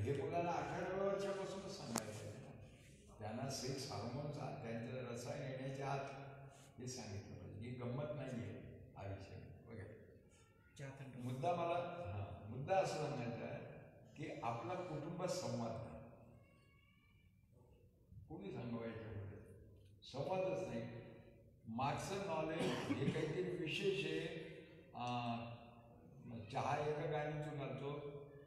हे मुलाला 18व्या वर्षापासूनच सांगायचं आहे ना. त्यांना सेक्स हार्मोनचा त्यांचं रसायन येण्याच्या आत हे सांगितलं पाहिजे. ही गंमत नाही आहे हा विषय वगैरे. मुद्दा असं सांगायचा आहे की आपला कुटुंबात संवाद नाही. कोणी सांगायचं संवादच नाही. मागचं नॉलेज हे काहीतरी विशेष आहे. चहा एका गाण्यातून घालतो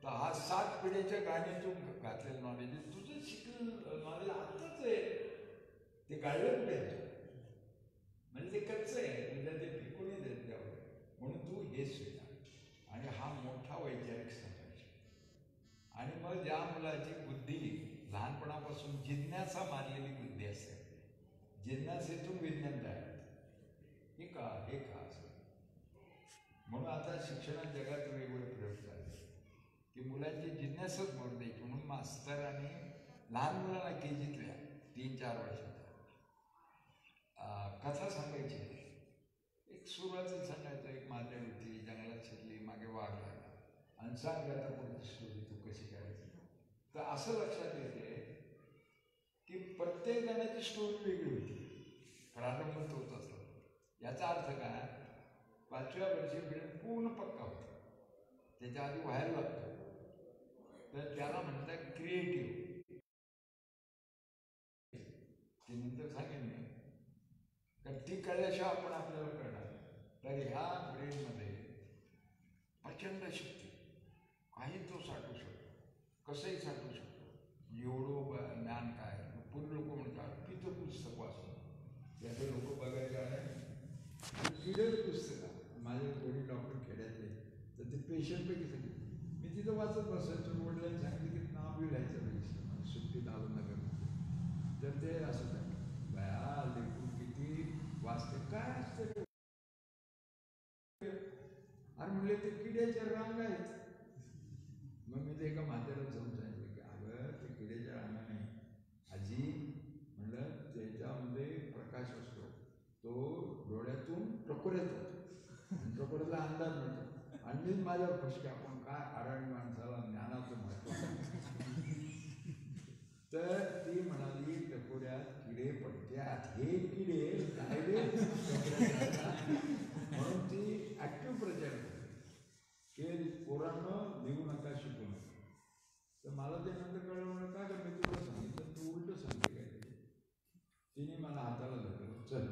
तर हा 7 पिढ्याच्या गाण्यातून घातलेलं नॉलेज आहे. तुझं शिकलं नॉलेज आत्ताच आहे, ते गाळलं कुठे म्हणजे ते कच्चं आहे. तुझ्या ते पिकूनही देत त्यावर. म्हणून तू हेच स्वीकार. आणि हा मोठा वैचारिक संघर्ष. आणि मग ज्या मुलाची बुद्धी लहानपणापासून जिज्ञासा मारलेली बुद्धी असते, जिज्ञासेतून विज्ञान तयार हे का असं. म्हणून आता शिक्षणात जगात वेगवेगळे प्रयोग चालले की मुलांची जिज्ञासाच मोड द्यायची. म्हणून मास्तरांनी लहान मुलांना KG-तल्या 3-4 वर्षाच्या कथा सांगायची. एक सुरुवातीला सांगायचं, एक मांजर होती, जंगलात शिरली, मागे वाघ लागला आणि सांगल्या तर पुढची स्टोरी तू कशी करायची. तर असं लक्षात येते की प्रत्येक जणाची स्टोरी वेगळी होती. प्रारंभ होत असतो. याचा अर्थ काय, 5व्या वर्षीपर्यंत पूर्ण पक्का होता. त्याच्या आधी व्हायला लागतो. तर त्याला म्हणतात क्रिएटिव्ह. ते नंतर सांगेन मी. तर ती कळल्याशिवाय आपण आपल्याला कळणार. तर ह्या ब्रेनमध्ये प्रचंड शक्ती, काही तो साठवू शकतो, कसंही साठवू शकतो. एवढं ज्ञान काय. पूर्ण लोक म्हणतात पितं पुस्तक वाचून. त्याचे लोक बघायचे आहे किडे पुस्तकं. माझे कोणी डॉक्टर खेड्यातले तर ते पेशंटपैकी सांगितलं. मी तिथं वाचत बसायचो. वडिलांनी सांगितलं की नाव बी लिहायचं नाही सुट्टीत आलो नगर. तर ते असं सांगितलं बया लेकरू किती वाचते काय असतं. आणि म्हणले ते किड्याच्या रांग आहेत. मग मी ते एका म्हाताऱ्याला जाऊन सांगितलं की अगं ते किड्याच्या रांगा नाही आजी. म्हणलं त्याच्यामध्ये प्रकाश असतो, तो डोळ्यातून टकोऱ्यात होतो, टकोऱ्याला अंदाज मिळतो. आणि मी माझ्यावर खुश की आपण काय अडाणी माणसाला ज्ञानाचं महत्त्व. तर ती म्हणाली टकोऱ्यात किडे पडत्यात. हे किडे काय म्हणून ती ॲक्टिव्ह प्रचार करते की पोरांना देऊ नका, शिकू नका. तर मला ते नंतर कळलं. म्हणून काय कर मी तुला सांगितलं, तू उलटं सांगते काय. तिने मला हाताला धरलं, चल.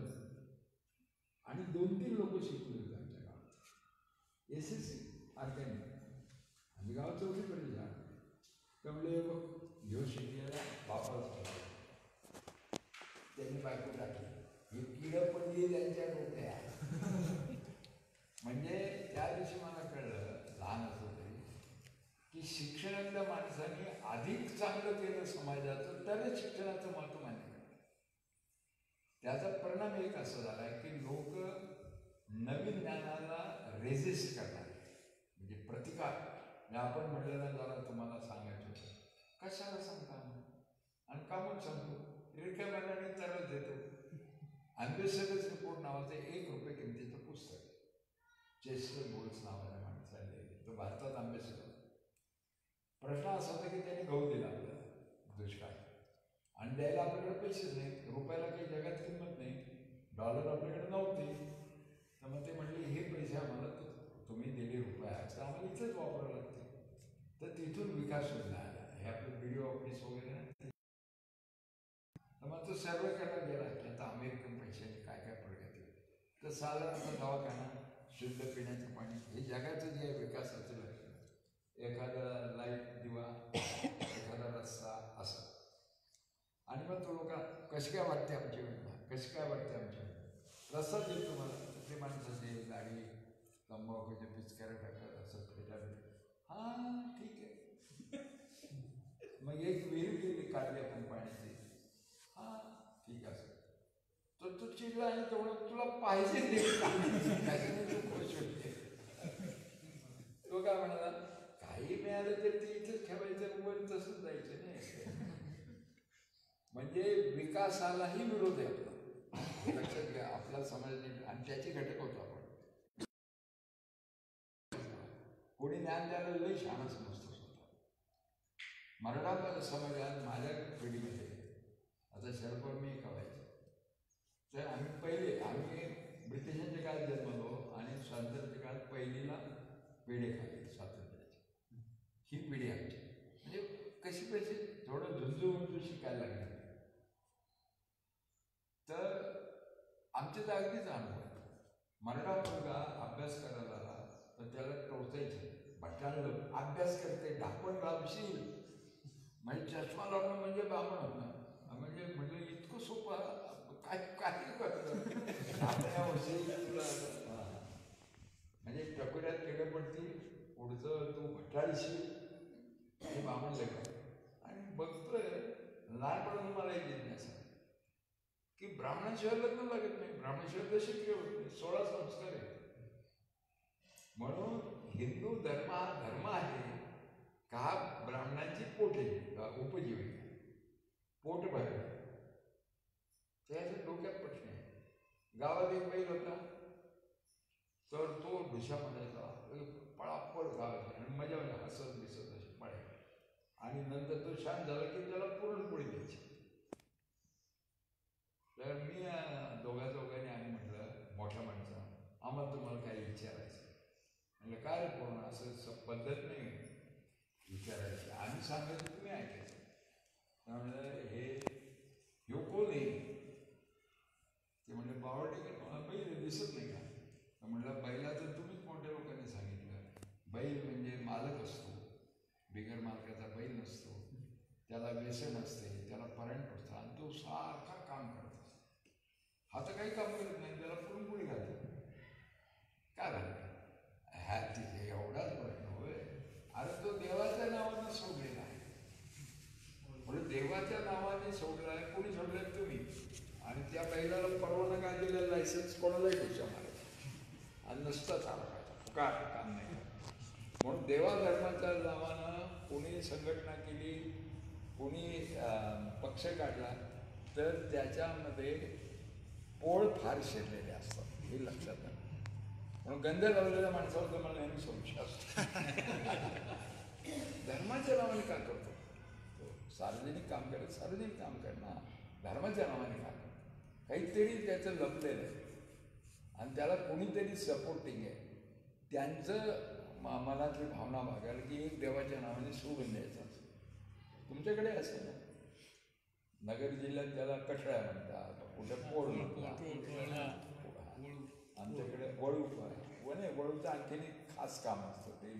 आणि 2-3 लोक शिकले होते आमच्या गावात. SSC organic. आम्ही गावात 4वीपर्यंत जा. तर म्हणजे बघ घेऊ शिकलेला बापाला सांगा. त्यांनी बायको टाकली. हे किडं पडली त्यांच्या डोक्यात. म्हणजे त्या दिवशी मला कळलं, लहान असं तरी, की शिक्षणातल्या माणसाने अधिक चांगलं केलं समाजाचं तरच शिक्षणाचं महत्त्व मान्य करतात. त्याचा परिणाम एक असा झाला आहे की लोक नवीन ज्ञानाला रेजिस्ट करणार, म्हणजे प्रतिकार. आपण म्हटलेलं जरा तुम्हाला सांगायचं होतं, कशाला सांगता आणि का म्हणून सांगतो. रिकाम्याने तरच देतो. अँबेसेडर्स रिपोर्ट नावाचं 1 रुपये किमतीचं पुस्तक, चेस्टर बोल्स नावाच्या माणसाने, तो भारतात अँबेसेडर. प्रश्न असा होता की त्यांनी गहू दिला आपल्याला दुष्काळ, आणि द्यायला आपल्याकडे पैसेच नाहीत. रुपयाला काही जगात किंमत नाही, डॉलर आपल्याकडे नव्हते. तर मग ते म्हणले हे पैसे आम्हाला तुम्ही दिले रुपया तर आम्हाला इथंच वापरावं लागते. तर तिथून विकास योजना आला. हे आपलं BDO ऑफिस वगैरे ना. तर मग तो सर्वे करायला गेला की आता अमेरिकन पैशाने काय काय प्रगती. तर साधारण दवाखाना, शुद्ध पिण्याचं पाणी, हे जगाचं जे आहे विकासाचं लक्षण. एखादा लाईट दिवा, एखादा रस्ता, असं. आणि मग तो लोक कशी काय वाटते आमची योजना, कशी काय वाटते आमची रस्ता देईल तुम्हाला. ते माणसाचे गाडी तंबाखूच्या पिचकाऱ्या टाकत असं फिरत. हां ठीक आहे. मग एक विहीर गेली काढली आपण पाण्याची. हां ठीक आहे. तर तू चिडला आणि तेवढं तुला पाहिजे ते तू खुश होते. तो काय म्हणाला, काही मिळालं तर ते इथेच ठेवायचं, वर तसंच जायचं नाही. म्हणजे विकासालाही विरोध आहे आपला, लक्षात घ्या. आपला समाज आणि त्याचे घटक होतो आपण. कोणी ज्ञान द्यायला लई शहाणा समजतो स्वतः. मराठा समाजात माझ्या पिढीमध्ये आता शरद पवार मी व्हायचं तर आम्ही ब्रिटिशांच्या काळात जन्मलो आणि स्वातंत्र्याच्या काळात पहिलीला पेढे खाल्ले स्वातंत्र्याचे. ही पिढी आमची म्हणजे कशी पैसे थोडं झुंजू शिकायला लागले. तर आमचे तर अगदीच अनुभव मराठा मुलगा अभ्यास करायला आला तर त्याला टोचायचं बटाळलं अभ्यास करते ढाकण घालशील म्हणजे चष्मा लावणं म्हणजे बामण होणं म्हणजे म्हणजे इतकं सोपं काही करतं म्हणजे टकोऱ्यात केलं पडतील पुढचं तू भटाळशील आणि बामण लेखा. आणि बघतोय लहानपणाला मला एक जिज्ञासा की ब्राह्मणाशिवाय लग्न लागत नाही, ब्राह्मणाशिवाय दशक्रिया होत नाही, 16 संस्कार आहेत. म्हणून हिंदू धर्म हा धर्म आहे का ब्राह्मणांची उपजीविका पोट भरणं त्याच्या डोक्यात प्रश्न आहे. गावात एक बैल होता तर तो ढुशा म्हणायचा पळापळ गावात आणि मजा हसत दिसत असे पळाय आणि नंतर तो शांत झाला की त्याला पुरणपोळी द्यायची. तर मी दोघांनी आम्ही म्हटलं मोठ्या माणसा आम्हाला तुम्हाला काही विचारायचं म्हणजे काय पूर्ण असं पद्धत नाही विचारायची आम्ही सांगायचं तुम्ही ऐकायचं. त्यामुळे हे कोण आहे ते म्हणजे बावळटेकर मला बैल दिसत नाही का तर म्हटलं बैलाचं तुम्हीच मोठ्या लोकांनी सांगितलं बैल म्हणजे मालक असतो बिगर मालकाचा बैल नसतो त्याला व्यसन असते त्याला परंट असतं आणि तो सारखा काम करत असतो. हा तर काही काम करत नाही त्याला पुरणपोळी घालतो काय घालतो ह्या तिथे एवढाच प्रश्न होय. अरे तो देवाच्या नावानं सोडलेला आहे म्हणून देवाच्या नावाने सोडला आहे. कोणी सोडलाय तुम्ही आणि त्या बैलाला परवाना काय दिला लायसन्स कोणालाही ढुशा मारायचा आणि नसता चालला पाहिजे काय काम नाही. म्हणून देवा धर्माच्या नावानं कोणी संघटना केली कोणी पक्ष काढला तर त्याच्यामध्ये पोळ फार शिरलेले असतात हे लक्षात आलं. म्हणून गंध लावलेल्या माणसावर तर मला नेहमी संशय असतो धर्माच्या नावाने का करतो सार्वजनिक काम करत सार्वजनिक काम करणं धर्माच्या नावाने का करतो काहीतरी त्याचं लपलेलं आहे आणि त्याला कोणीतरी सपोर्टिंग आहे त्यांचं मनातली भावना बघायला की एक देवाच्या नावाने सोडून द्यायचं असं. तुमच्याकडे असेल ना नगर जिल्ह्यात त्याला कठळ्या म्हणतात कुठे पोळ म्हणतात आमच्याकडे वळू वळूचं आणखीन एक खास काम असतं ते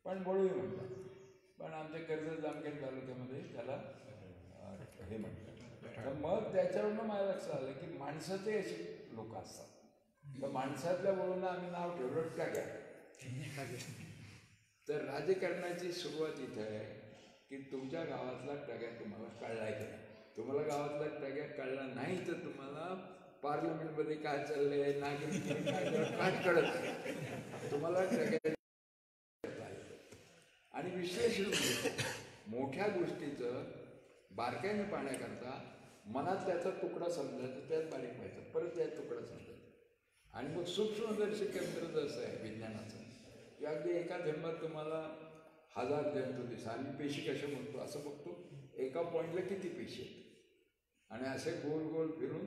पण वळूही म्हणतात पण आमच्या कर्जत जामखेड तालुक्यामध्ये त्याला हे म्हणतात. तर मग त्याच्यावरनं मला लक्षात आलं की माणसाचे असे लोक असतात तर माणसातल्या वळूंना आम्ही नाव ठेवलं टग्या. तर राजकारणाची सुरुवात इथं आहे की तुमच्या गावातला टग्या तुम्हाला कळलाय की नाही. तुम्हाला गावातला टग्या कळला नाही तर तुम्हाला पार्लमेंटमध्ये काय चाललंय नागरिक काय कळत नाही तुम्हाला टग्या. आणि विश्लेषण मोठ्या गोष्टीचं बारकाईने पाहण्याकरता मनात त्याचा तुकडा समजायचा त्यात बारीक व्हायचा परत त्यात तुकडा समजायचा आणि मग सूक्ष्मदर्शी केंद्र असं आहे विज्ञानाचं की अगदी एका जन्मात तुम्हाला 1000 जंतू दिसतात. आम्ही पेशी कशा म्हणतो असं बघतो एका पॉईंटला किती पेशी आहेत आणि असे गोल गोल फिरून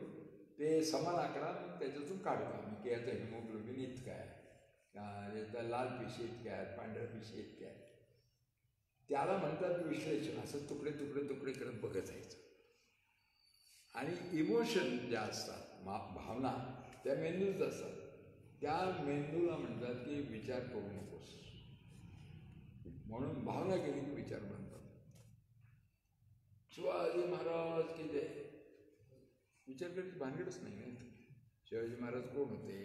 ते समान आकडा त्याच्यातून काढतो आम्ही की याचं हिमोग्लोबिन इतकं आहे याचा लाल पेशी इतक्या आहेत पांढऱ्या पेशी इतक्या आहेत. त्याला म्हणतात विश्लेषण. असं तुकडे तुकडे तुकडे करत बघत जायचं. आणि इमोशन ज्या असतात भावना त्या मेंदूच असतात. त्या मेंदूला म्हणतात की विचार करू नकोस म्हणून भावना केली की विचार बनतात. शिवाजी महाराज की जय विचार करायची भानगडच नाही. शिवाजी महाराज कोण होते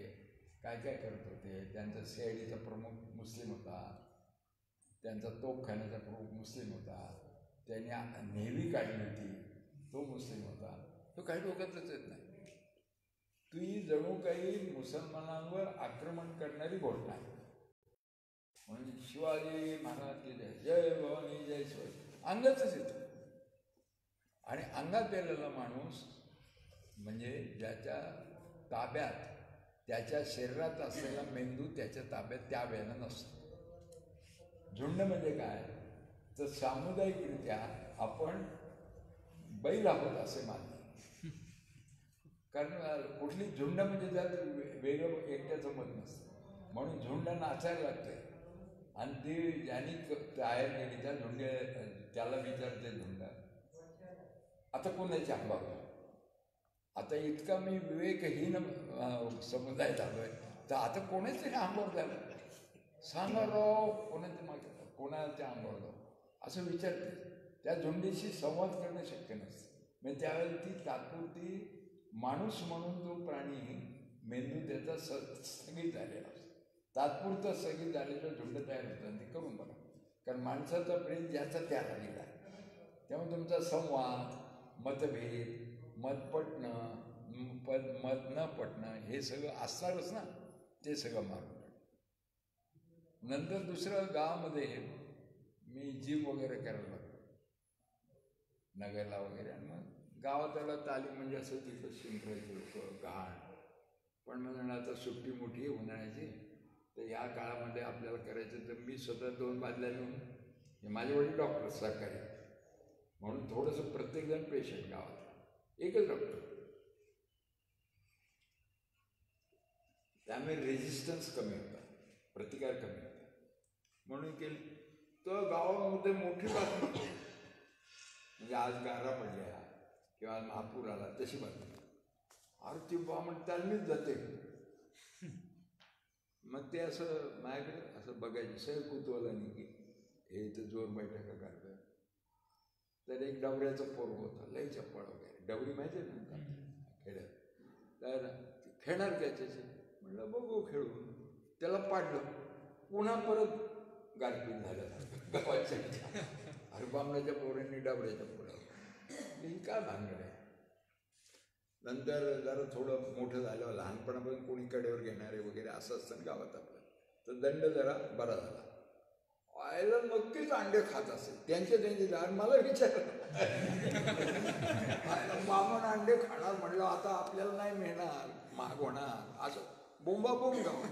काय काय करत होते त्यांचा CIDचा प्रमुख मुस्लिम होता त्यांचा तोफखान्याचा प्रमुख मुस्लिम होता त्यांनी नेव्ही काढली होती तो मुस्लिम होता. तो काही लोकांचाच येत नाही. ती जणू काही मुसलमानांवर आक्रमण करणारी घोषणा आहे. म्हणजे शिवाजी महाराज की जय जय भवानी जय शिवाजी अंगातच येतं. आणि अंगात गेलेला माणूस म्हणजे ज्याच्या ताब्यात त्याच्या शरीरात असलेला मेंदू त्याच्या ताब्यात त्या वेळेला नसतो. झुंड म्हणजे काय तर सामुदायिकरित्या आपण बैल आहोत असे मानले. कारण कुठली झुंड म्हणजे त्यात वेगळं एकट्याचं मत नसतं, म्हणून झुंड नाचायला लागते. आणि ते ज्यांनी तयार केली त्या त्याला विचारते झुंड, आता कोणाची आंबा होतो? आता इतका मी विवेकहीन समुदाय झालोय, तर आता कोणाचे आंबावर झालं सांगा राव, कोणाच्या आंबावर जाऊ असं विचारते. त्या झुंडीशी संवाद करणं शक्य नसतं. म्हणजे त्यावेळेला ती तात्पुरती माणूस म्हणून जो प्राणी मेंदू त्याचा स्थगित झालेला असतो, तात्पुरतं स्थगित झालेलं झुंड तयार होतं. ते करून बघा, कारण माणसाचा ब्रेन ज्याचा त्याला दिला आहे. त्यामुळे तुमचा संवाद, मतभेद, मत पटणं, मत न पटणं हे सगळं असणारच ना, ते सगळं मारून. नंतर दुसरं गावामध्ये मी जिम वगैरे करायला लागलो नगरला वगैरे. आणि मग गावात त्याला तालीम म्हणजे असं तिथं शिंकरायचे लोक घाण. पण म्हणून आता सुट्टी मोठी आहे उन्हाळ्याची, तर या काळामध्ये आपल्याला करायचं. तर मी स्वतः 2 बादल्या नेऊन, माझे वडील डॉक्टर सरकारी, म्हणून थोडंसं प्रत्येकजण पेशंट गावात, एकच डॉक्टर, त्यामुळे रेजिस्टन्स कमी होता, प्रतिकार कमी होता. म्हणून केली. तर गावामध्ये मोठी बातमी, म्हणजे आज गारा पडल्या किंवा महापूर आला तशी बातमी. अरे ती बामण तालमीच जाते. मग ते असं माझ्याकडे असं बघायचं सहज कुतूहलाने की हे इथं जोर बैठका करतोय. तर एक डवऱ्याचं पोरग होतं, लई चप्पळ वगैरे, डवरी माहिती आहे ना खेड्यात. तर खेळणार त्याच्याशी म्हटलं बघू खेळून. त्याला पाडलं, पुन्हा परत गारपीट झालं गावाच्या. अरे बामणाच्या पोरांनी डबऱ्याच्या पोरावर, ही काय भानगड आहे. नंतर जरा थोडं मोठं झालं, लहानपणापासून कोणी कडेवर घेणारे वगैरे असं असतं ना गावात आपलं, तर दंड जरा बरा झाला. आयला नक्कीच अंडे खात असेल त्यांचे दार. मला विचारलं मामन अंडे खाणार, म्हणलं आता आपल्याला नाही मिळणार, महाग होणार, असं बोंबाबोंब गाव.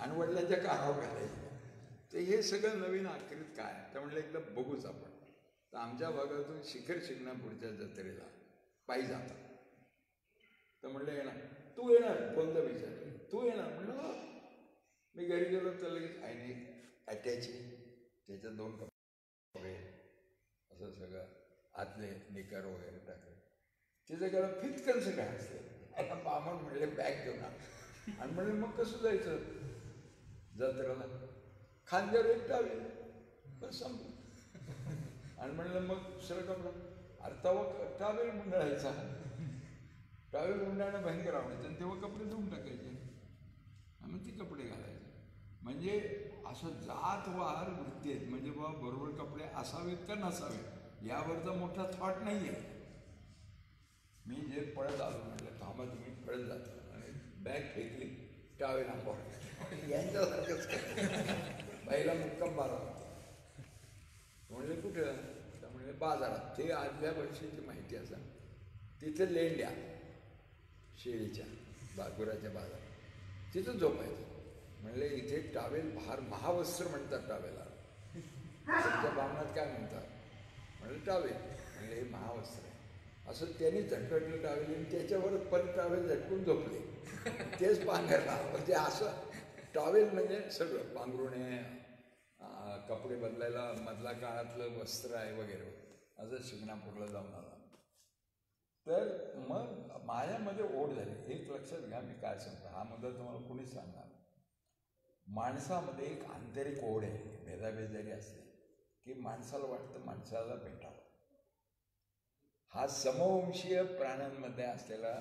आणि वडिलांच्या कारावर घालायचं. तर हे सगळं नवीन आखरीत काय, तर म्हणलं एकदा बघूच आपण. तर आमच्या भागातून शिखर शिंगणापूरच्या जत्रेला पायी जातात. तर म्हणलं येणार, तू येणार, कोणता विचार, तू येणार. म्हणलं मी घरी गेलो तर लगेच आईने अटॅची, त्याच्यात 2 कपडे असं सगळं आतले निकार वगैरे टाकले. तिचं गेलं फितकनचं काय असतं. आता बामण म्हणले बॅग घेऊन. आणि म्हणले मग कसं जायचं जत्रेला? खांद्यावर एक टावेल, बस संपलं. आणि म्हणलं मग दुसरा कपडा, अरे तवा टावेल गुंडाळायचा. टावेल गुंडाळणं भयंकर आवडायचं. आणि तेव्हा कपडे धुवून टाकायचे आणि मग ती कपडे घालायचे. म्हणजे असं जातवार वृत्ती आहेत. म्हणजे बाबा बरोबर कपडे असावेत का नसावेत यावरचा मोठा थॉट नाही आहे. मी जे पळत आलो, म्हटलं थांबा तुम्ही, पळत जातो. आणि बॅग फेकली, टावेल आंबा यांच्यासारखंच पहिला मुक्काम बारा. म्हणले कुठं? तर म्हणले बाजारात. ते आदल्या वर्षीची माहिती असं, तिथे लेंड्या शेळीच्या गुराच्या बाजारात, तिथं झोपायचं. म्हणले इथे टावेल भार महावस्त्र म्हणतात टावेला, तुमच्या बामणात काय म्हणतात? म्हणले टावेल. म्हणले हे महावस्त्र आहे. असं त्यांनी झटकटलं टावेल आणि त्याच्यावरच परत टावेल झटकून झोपले. तेच पांघरला. म्हणजे असं टावेल म्हणजे सगळं, पांघरुणे, कपडे बदलायला मधल्या काळातलं वस्त्र आहे वगैरे. असं शिंगणापूरला जाऊन आला. तर मग माझ्यामध्ये ओढ झाली. एक लक्षात घ्या, मी काय सांगतो, हा मुद्दा तुम्हाला कुणीच सांगणार. माणसामध्ये एक आंतरिक ओढ आहे, भेदाभेद जरी असले की माणसाला वाटतं माणसाला भेटावं. हा समवंशीय प्राण्यांमध्ये असलेला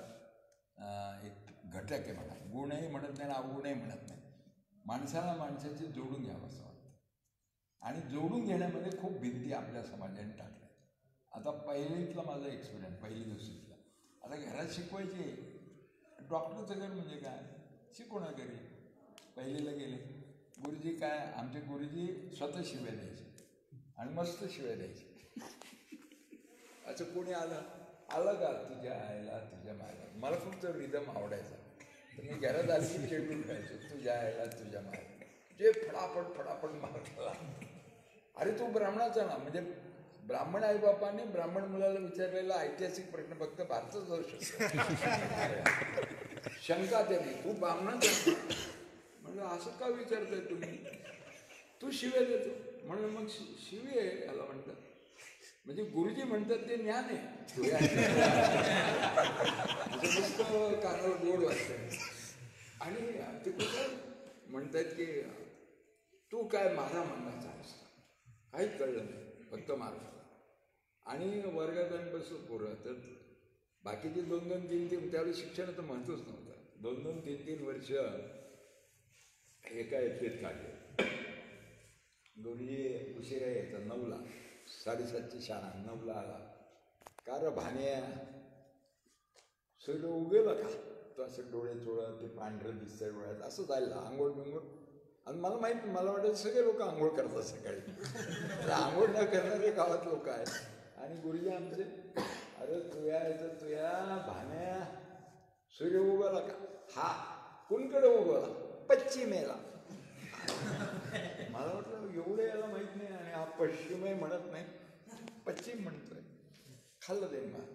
एक घटक आहे म्हणा. गुणही म्हणत नाही, अवगुणही म्हणत नाही. माणसाला माणसाची जोडून घ्यावं असं वाटतं. आणि जोडून घेण्यामध्ये खूप भिंती आपल्या समाजाने टाकल्या. आता पहिलीतला माझा एक्सपिरियन्स, पहिली दुसरीतला. आता घरात शिकवायचे, डॉक्टरचं घर म्हणजे काय, शिकवणार घरी. पहिलीला गेले, गुरुजी काय, आमचे गुरुजी स्वतः शिव्या द्यायचे आणि मस्त शिव्या द्यायचे. असं कोणी आलं का तुझ्या आईला, तुझ्या मायला. मला फक्त रिदम आवडायचा, तर मी घरात आली की चिडून खायचो, तुझ्या आईला, तुझ्या मायला. जे फडाफड मारला. अरे तू ब्राह्मणाचा ना, म्हणजे ब्राह्मण आईबापाने ब्राह्मण मुलाला विचारलेला ऐतिहासिक प्रश्न फक्त भारतच जाऊ शकतो. शंका त्याने, तू ब्राह्मणाचा म्हणजे असं का विचारताय तुम्ही, तू शिव्या देतो म्हणून मग शिवी आहे याला म्हणतात. म्हणजे गुरुजी म्हणतात ते ज्ञान आहे. नुसतं कानावर गोड वाटतं. आणि ते कसं म्हणतात की तू काय माझा म्हणण्याचा आहेस, काहीच कळलं नाही, फक्त मार्ग. आणि वर्गात आणि बसलो पोरं, तर बाकीचे 2-2, 3-3 त्यावेळी शिक्षणाचं महत्त्वच नव्हतं. 2-2, 3-3 वर्ष एका इथेच काढले. गुरुजी उशिरा यायचा, 9ला, 7:30ची शाळा, 9ला आला. का रे भाण्या, सगळं उगेलं का, तो असं डोळे चोळत, ते पांढरं दिसतंय डोळ्यात, असं जायला आंघोळ बिंघोळ. आणि मला माहीत, मला वाटतं सगळे लोक आंघोळ करतात सकाळी. आंघोळ न करणारे गावात लोक आहेत. आणि गुरुजी आमचे, अरे तुया यायचं, तुया भाण्या, सूर्य उगवला का, हा कुणकडे उगवला, पश्चिमेला. मला वाटलं एवढं याला माहीत नाही, आणि हा पश्चिमे म्हणत नाही, पश्चिम म्हणतोय. खाल्लं ते मग.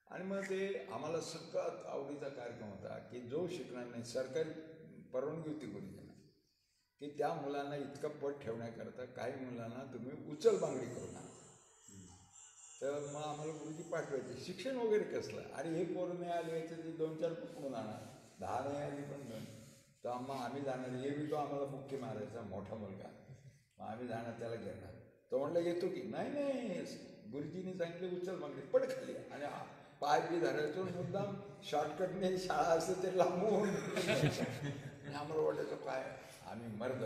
आणि मग ते आम्हाला सगळ्यात आवडीचा कार्यक्रम होता की जो शिकणार नाही, सरकारी परवानगी होती गुरुजींना, की त्या मुलांना इतकं पट ठेवण्याकरता काही मुलांना तुम्ही उचल बांगडी करू नका. तर मग आम्हाला गुरुजी पाठवायचे. शिक्षण वगैरे कसलं, आणि हे पोरं नाही आले यायचं, ते 2-4 पकडून आणा, 10 नाही आली पण 2. तर आम्ही जाणार, हे बी तो आम्हाला बुक्की मारायचा, मोठा मुलगा. मग आम्ही जाणार, त्याला घेणार. तो म्हणलं येतो की नाही, गुरुजींनी सांगितलं उचल बांगडी, पड खाली. आणि पाय बी धरायचो, मुद्दाम शॉर्टकटने शाळा असते ते लांबून. आम्हाला वाटायचं काय आम्ही मर्द,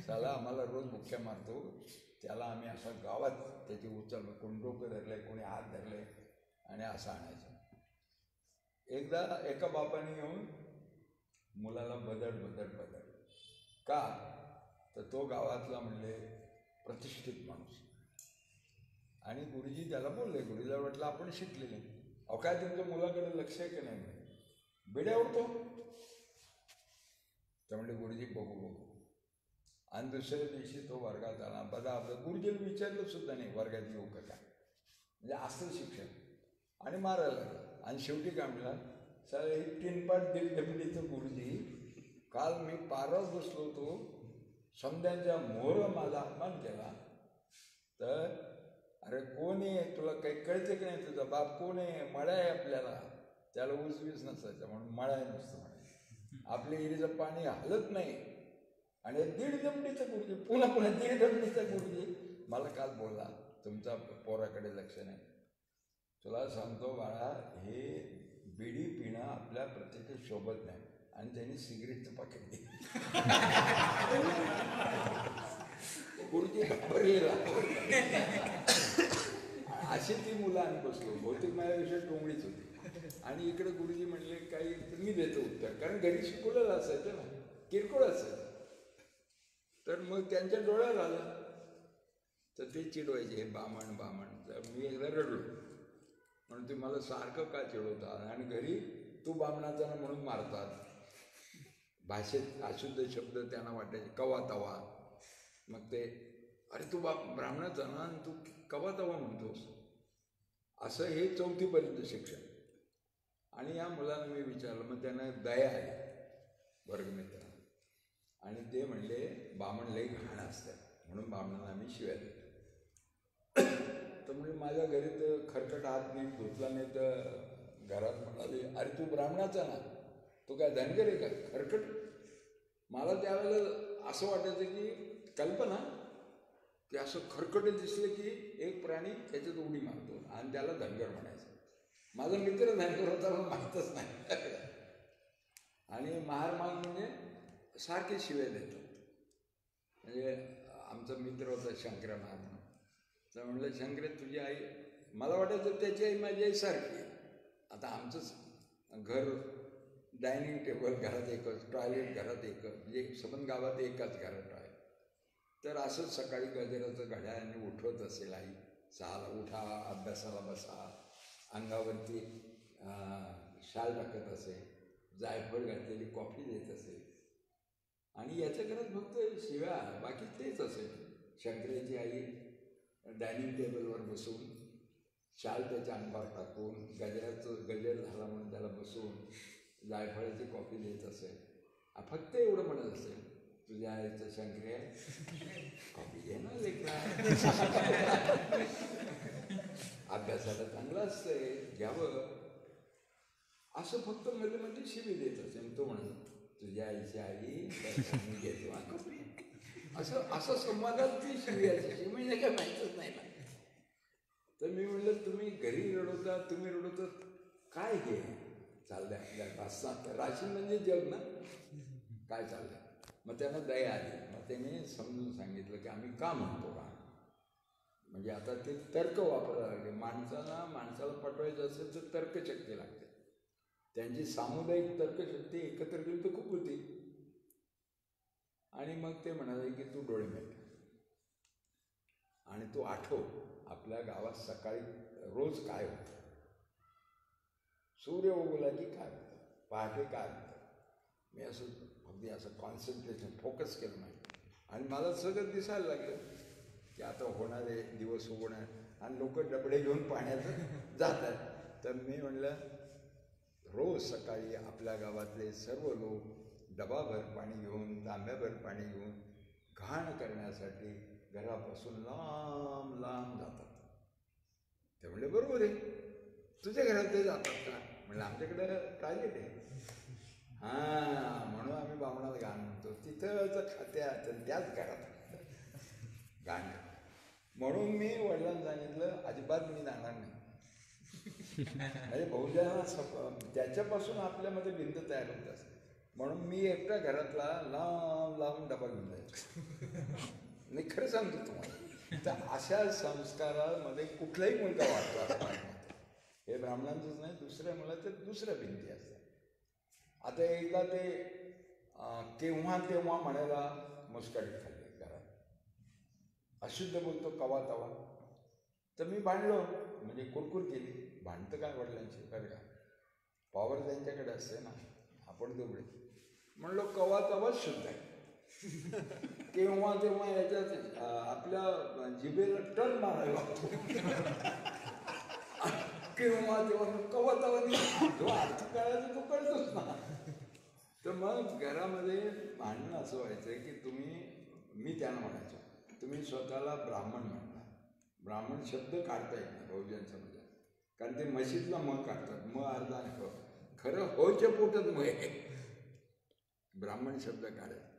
चला आम्हाला रोज बुक्क्या मारतो. त्याला आम्ही असं गावात त्याची उचल, कोणी डोकं धरलंय, कोणी हात धरले, आणि असं आणायचं. एकदा एका बापाने येऊन मुलाला बदड का, तर तो गावातला म्हणले प्रतिष्ठित माणूस. आणि गुरुजी त्याला बोलले, गुरुजीला वाटलं आपण शिकलेले, अहो काय तुमच्या मुलाकडे लक्ष आहे की नाही, बेड्या उडतो. तर म्हणले गुरुजी बघू. आणि दुसऱ्या दिवशी तो वर्गात आला, बघा गुरुजीला विचारलं सुद्धा नाही वर्गात येऊ का काय, म्हणजे असं शिक्षण. आणि मारायला लागलं. आणि शेवटी काय म्हणला, सर हे 3-5 दीड गुरुजी, काल मी पारावर बसलो होतो, समद्यांच्या मोहर माझा अपमान केला, तर अरे कोण आहे, तुला काही कळते की नाही, तुझा बाप कोण आहे, मळा आहे आपल्याला, त्याला ऊसवीस नसायचं म्हणून मळा आहे नुसतं म्हणे, आपल्या इरीचं पाणी हलत नाही. आणि 1.5 दमडीचा गुरुजी, पुन्हा 1.5 दमडीचा गुरुजी मला काल बोलला, तुमचा पोराकडे लक्ष नाही. तुला सांगतो बाळा, हे बिडी पिणं आपल्या प्रत्येक शोभत नाही. आणि त्यांनी सिगरेटचं पाकिट दिलं. गुरुजी घाबरलेला. अशी ती मुलं आम्ही बसलो, बहुतेक माझ्याविषयी टोंगळीच होती. आणि इकडे गुरुजी म्हणले काही, तर मी देतो उत्तर, कारण घरी शिकवलेलं असायचं ना, किरकोळ असायचं. तर मग त्यांच्या डोळ्यात आलं, तर ते चिडवायचे, हे बामण. तर मी एकदा रडलो, म्हणून ते मला सारखं का चिडवतात, आणि घरी तू बामणाचा ना म्हणून मारतात. भाषेत अशुद्ध शब्द त्यांना वाटायचे, कवा तवा. मग ते, अरे तू ब्राह्मणाचा ना, आणि तू कवा तवा म्हणतोस. असं हे 4थीपर्यंत शिक्षण. आणि या मुलांना मी विचारलं, मग त्यांना दया आली वर्गमित्र, आणि ते म्हणले बामण लई घाण असतात म्हणून बामणांना आम्ही शिव्या देतो. तर म्हणजे माझ्या घरी तर खरकट हात नीट धुतला नाही, तर घरात म्हणाले, अरे तू ब्राह्मणाचा ना, तू काय धनगर आहे का खरकट. मला त्यावेळेला असं वाटायचं की कल्पना की असं खरकट दिसलं की एक प्राणी त्याच्यात उडी मारतो, आणि त्याला धनगर म्हणायचं. माझा मित्र धनगर होता पण माहीतच नाही. आणि महारमाग म्हणजे सारखे शिव्या देतात. म्हणजे आमचा मित्र होता शंकरा महाराज, तर म्हणलं शंकरे तुझी आई, मला वाटायचं त्याची आई माझी आई सारखी. आता आमचंच घर, डायनिंग टेबल घरात एकच, टॉयलेट घरात एकच, म्हणजे सबंध गावात एकाच घरात आहे. तर असंच सकाळी गजराचं घड्याळाने उठवत असेल आई, 6ला उठा, अभ्यासाला बसा, अंगावरती शाल टाकत असेल, जायफळ घातलेली कॉफी देत असेल, आणि याच्या घरात फक्त शिव्या, बाकी तेच असेल. शंकराची आई डायनिंग टेबलवर बसून शाल त्याच्या अंगावर टाकून गजर झाला म्हणून त्याला बसून जायफळाची कॉफी देत असेल. फक्त एवढं म्हणत असेल, तुझ्या आईचं शंकरे कॉफी घे ना लेकरा, अभ्यासाला चांगलं असतंय घ्यावं, असं फक्त मध्ये मध्ये शिवी देत असेल. तो म्हणत तुझ्या आईची आई मी घेतो हा कॉफी, असं संवादात ती शिवी असायची. म्हणजे काय माहीतच नाही ना. तर मी म्हणलं तुम्ही घरी रडवता, तुम्ही रडवता काय घे चाललंय आपल्या भाषात, राशीन म्हणजे जग ना, काय चाललंय. मग त्यांना दया आली. मग त्याने समजून सांगितलं की आम्ही का म्हणतो का, म्हणजे आता ते तर्क वापरायला लागले. माणसाला पटवायचं असेल तर तर्कशक्ती लागते. त्यांची सामुदायिक तर्कशक्ती एकत्र केली तर खूप होती. आणि मग ते म्हणाले की तू डोळे मिट आणि तू आठव आपल्या गावात सकाळी रोज काय होतं, सूर्य उगवला की काय होतं, पहाटे काय होतं. मी अगदी असं कॉन्सन्ट्रेशन फोकस केलं नाही. आणि मला सगळं दिसायला लागलं की आता होणारे दिवस उगवणार आणि लोक डबडे घेऊन पाण्याचं जातात. तर मी म्हणलं रोज सकाळी आपल्या गावातले सर्व लोक डबाभर पाणी घेऊन, तांब्याभर पाणी घेऊन घाण करण्यासाठी घरापासून लांब लांब जातात. ते म्हणले बरोबर आहे, तुझ्या घरात ते जातात का? म्हणलं आमच्याकडं टॉयलेट आहे. हां, म्हणून आम्ही बामणाला घाण म्हणतो. तिथं त्याच घरात घाण. म्हणून मी वडिलांना सांगितलं अजिबात मी जाणार नाही. म्हणजे बहुजन त्याच्यापासून आपल्यामध्ये भिंत तयार होत असते. म्हणून मी एकटा घरातला लांब लांब डबा घेऊन जायचो. मी खरं सांगतो तुम्हाला. तर अशा संस्कारामध्ये कुठलाही मुलगा वाटतो असं माझं मत. हे ब्राह्मणांचंच नाही, दुसऱ्या मुलाचं दुसऱ्या भिंती असतात. आता एकदा ते केव्हा तेव्हा म्हणायला मुस्काडीत खाल्ली घरात, अशुद्ध बोलतो कवा तवा. तर मी भांडलो, म्हणजे कुरकुर केली. भांडतं काय वडिलांची बरं का, पॉवर त्यांच्याकडे असते ना, आपण तेवढे. म्हणलो कवा तवाच शुद्ध आहे. केव्हा तेव्हा याच्यात आपल्या जिभेला टर्न मारायला लागतो. केव्हा तेव्हा कवा तवा जो अर्थ कळायचा तो कळतोच ना. तर मग घरामध्ये भांडणं असं व्हायचं की मी त्यांना म्हणायचो तुम्ही स्वतःला ब्राह्मण म्हणता. ब्राह्मण शब्द काढता येत नाही बहुजन समाजात, कारण ते म्हशीतला म काढतात, म अर्धा आणि खरं होच्या पोटात म आहे. ब्राह्मण शब्द काढायचा.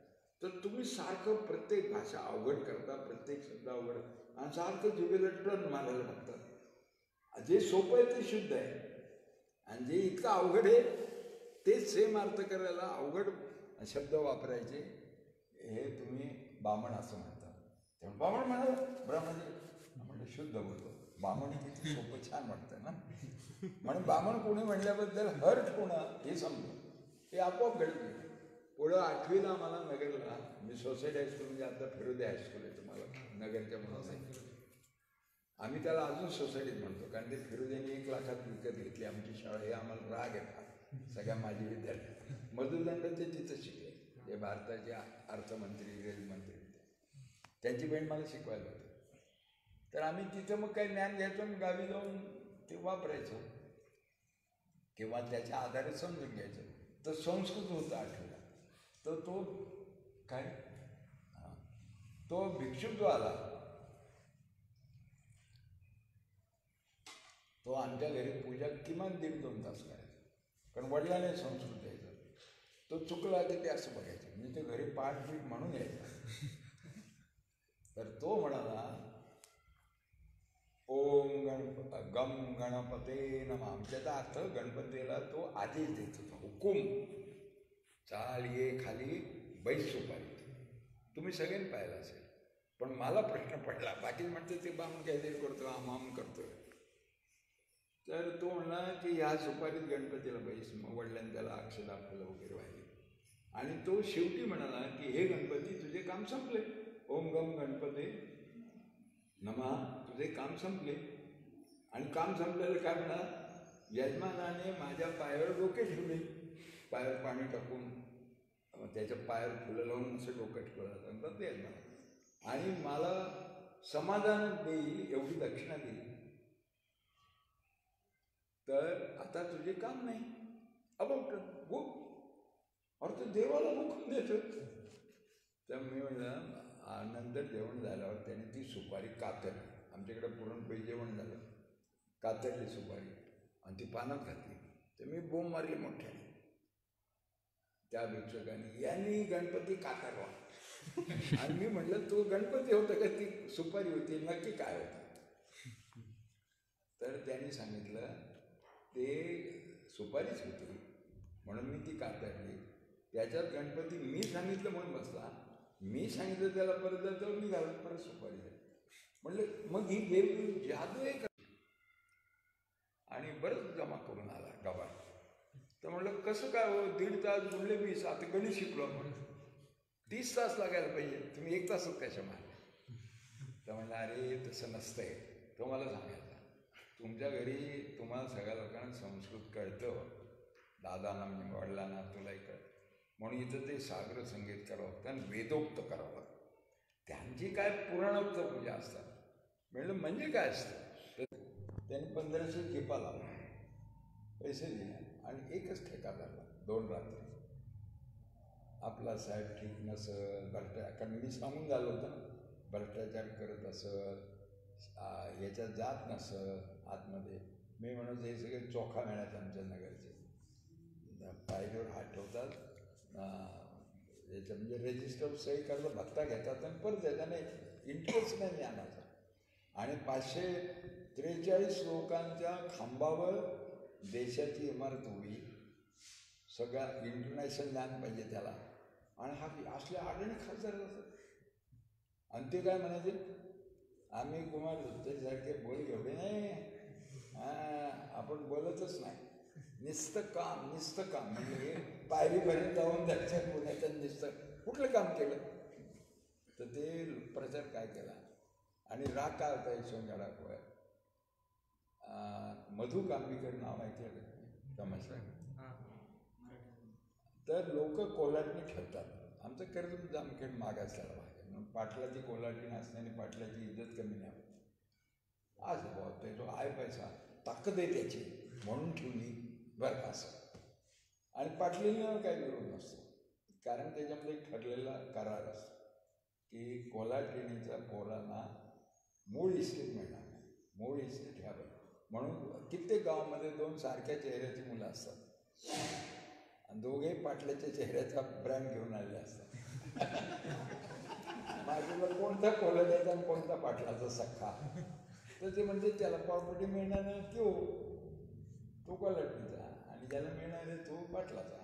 तर तुम्ही सारखं प्रत्येक भाषा अवघड करता, प्रत्येक शब्द अवघड आणि सारखं जिभेला टर्न मारायला बघतात. जे सोपं आहे ते शुद्ध आहे आणि जे इतकं अवघड आहे तेच सेम अर्थ करायला अवघड शब्द वापरायचे. हे तुम्ही बामण असं म्हणता. तेव्हा बामण म्हणाल ब्राह्मण म्हणजे शुद्ध बोलतो. बामण किती सोपं छान वाटतं ना. म्हणून बामण कोणी म्हणल्याबद्दल हर्ट होणं हे समजून हे आपोआप घडते. पुढं 8वीला आम्हाला नगरला, मी सोसायटी हायस्कूल म्हणजे आता फिरोदे हायस्कूल आहे तुम्हाला नगरच्या मुलाचं, आम्ही त्याला अजून सोसायटीत म्हणतो, कारण ते फिरोदेने 1 लाखात विकत घेतली आमची शाळा. हे आम्हाला राग येतात सगळ्या माझी विद्यार्थी. मधुदंड ते तिथं शिकले, ते भारताचे अर्थमंत्री रेल्वेमंत्री त्यांची बहीण मला शिकवायला होती. तर आम्ही तिथं मग काही ज्ञान घ्यायचो आणि गावी जाऊन ते वापरायचो किंवा त्याच्या आधारे समजून घ्यायचं. तर संस्कृत होतं 8वीला. तर तो काय तो भिक्षुक जो आला तो आमच्या घरी पूजा किमान 1.5-2 तास करायचा, कारण वडिलांनी संस्कृत द्यायचं. तो चुकला की ते असं बघायचं, मी ते घरी पाठपीठ म्हणून यायचा. तर तो म्हणाला ओम गम गणपते नमः. आमच्याचा अर्थ गणपतीला तो आदेश देत होता, हुकूम, चाल ये खाली बैस सुपारी. तुम्ही सगळ्यांनी पाहिलं असेल, पण मला प्रश्न पडला. बाकी म्हणते ते बामून काहीतरी करतो, आम करतोय. तर तो म्हणला की ह्या सुपारीत गणपतीला बैस. मग वडिलांनी त्याला अक्षदा फुलं वगैरे वाहिली आणि तो शेवटी म्हणाला की हे गणपती तुझे काम संपले, ओम गम गणपते नमः, तुझे काम संपले. आणि काम संपलेलं काय म्हणा, यजमानाने माझ्या पायावर डोके ठेवले, पायावर पाणी टाकून त्याच्या पायावर फुलं लावून असं डोकं ठेवलं जातं ते यजमान. आणि मला समाधान देईल एवढी दक्षिणा दिली, तर आता तुझे काम नाही, अबाउट गो. अरे तर देवाला मुखून देतो. तर मी म्हणलं, नंतर जेवण झाल्यावर त्याने ती सुपारी कातरली. आमच्याकडे पुरणपोळी जेवण झालं, कातरली सुपारी आणि ती पानात घातली. तर मी बोंब मारली मोठ्याने त्या भिक्षकाने, यांनी गणपती कातरवा. आणि मी म्हटलं, तो गणपती होता का ती सुपारी होती, नक्की काय होतं? तर त्यांनी सांगितलं ते सुपारीच होती म्हणून मी ती कातरली. त्याच्यात गणपती मी सांगितलं म्हणून बसला, मी सांगितलं त्याला परत जातं, मी घालून परत सुपारी झाली. म्हणलं मग ही देव जादू आहे का? आणि बरंच जमा करून आला डबा. तर म्हणलं कसं काय हो, 1.5 तास बोलले, 20 आता गणित शिकलो आपण, 30 तास लागायला पाहिजे, तुम्ही 1 तासात कशा मारले? तर म्हणलं अरे तसं नसतंय, तो मला सांगायचा, तुमच्या घरी तुम्हाला सगळ्या लोकांना संस्कृत कळतं, दादांना म्हणजे वडिलांना तुलाही कळतं, म्हणून इथं ते सागर संगीत करावं लागतं आणि वेदोक्त करावं लागतं. त्यांची काय पुराणोक्त पूजा असतात. म्हणलं म्हणजे काय असतं? तर त्यांनी 1500 झेपा लावला, पैसे दिले आणि एकच ठेका धरला 2 रात्री. आपला साहेब ठीक नसं, कारण मी सांगून झालं होतं ना, भ्रष्टाचार करत असत, याच्यात जात नसत आतमध्ये. मी म्हणत हे सगळे चोखा मिळायचे आमच्या नगरचे, पायरीवर हात ठेवतात, याच्या म्हणजे रजिस्टर सही करायला भत्ता घेतात आणि परत त्याच्याने इंटरेस्ट नाही आणायचा. आणि 543 लोकांच्या खांबावर देशाची इमारत उभी, सगळ्या इंटरनॅशनल ज्ञान पाहिजे त्याला, आणि हा असल्या आडणी खासदार असतात. आणि ते काय म्हणायचे, आम्ही कुमार दत्तासारखे बोल एवढे नाही, आपण बोलतच नाही, नुसतं काम म्हणजे हे पायरीपर्यंत जाऊन जायचं पुण्याचं नुसतं कुठलं काम केलं. तर ते प्रचार काय केला. आणि राग काय होता यशवंतगडा पोळ्या, मधु कांबीकर नाव ऐकलं का तमाशा? तर लोक कोल्हाटणी ठेवतात. आमचं कर्ज जामखेड मागासलेला भाग आहे म्हणून पाटलाची कोल्हाटणी असण्याने पाटलाची इज्जत कमी नाही होत. आज भाव तो आहे, पैसा ताकद आहे त्याची म्हणून ठेवली बरं का असं. आणि पाटलींवर काही विरोध नसतो, कारण त्याच्यामध्ये एक ठरलेला करार असतो की कोल्हाटणीच्या पोरांना मूळ इस्टेट मिळणार नाही, मूळ इस्टेट घ्यावं. म्हणून कित्येक गावामध्ये 2 सारख्या चेहऱ्याची मुलं असतात आणि दोघेही पाटल्याच्या चेहऱ्याचा ब्रँड घेऊन आलेले असतात. बाजूला कोणता कोल्हाट्याचा आणि कोणता पाटलाचा सख्खा, तर ते म्हणजे त्याला प्रॉपर्टी मिळणार नाही तो कोल्हाटणीचा, आणि ज्याला मिळणार आहे तो पाटलाचा.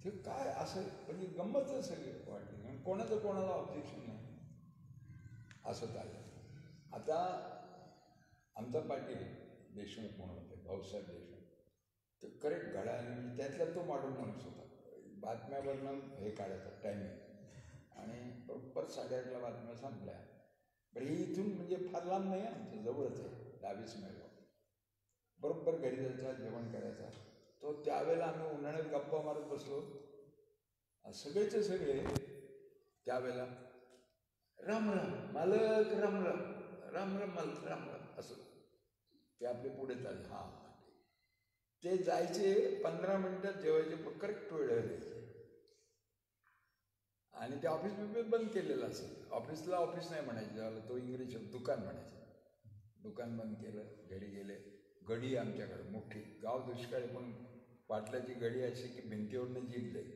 ते काय असं म्हणजे गंमतच सगळी वाटली, आणि कोणाचं कोणाला ऑब्जेक्शन नाही असं चाललं. आता आमचा पाटील देशमुख म्हणून होते, भाऊसाहेब देशमुख, तर करेक्ट घड्याळ म्हणजे त्यातला तो मॉडर्न माणूस होता. बातम्यावरनं हे काढायचं टायमिंग, आणि बरोबर 8:30ला बातम्या संपल्या. बरं ही इथून म्हणजे फार लांब नाही, आमचं जवळच आहे, 22 मैल. बरोबर घरी जायचा, जेवण करायचा. तो त्यावेळेला आम्ही उन्हाळ्यात गप्पा मारत बसलो, सगळेचे सगळे त्यावेळेला राम राम मालक, राम राम राम राम मालक, राम राम असं ते आपले पुढे चालले. हां, ते जायचे 15 मिनिटात जेवायचे, करेक्ट वेळेवर यायचे. आणि ते ऑफिस बंद केलेलं असेल, ऑफिसला ऑफिस नाही म्हणायचे त्याला, तो इंग्रजी दुकान म्हणायचं. दुकान बंद केलं, घरी गेले. गडी आमच्याकडे मोठी, गाव दुष्काळी पण पाटलाची गडी अशी की भिंतीवरनं जीप जाईल,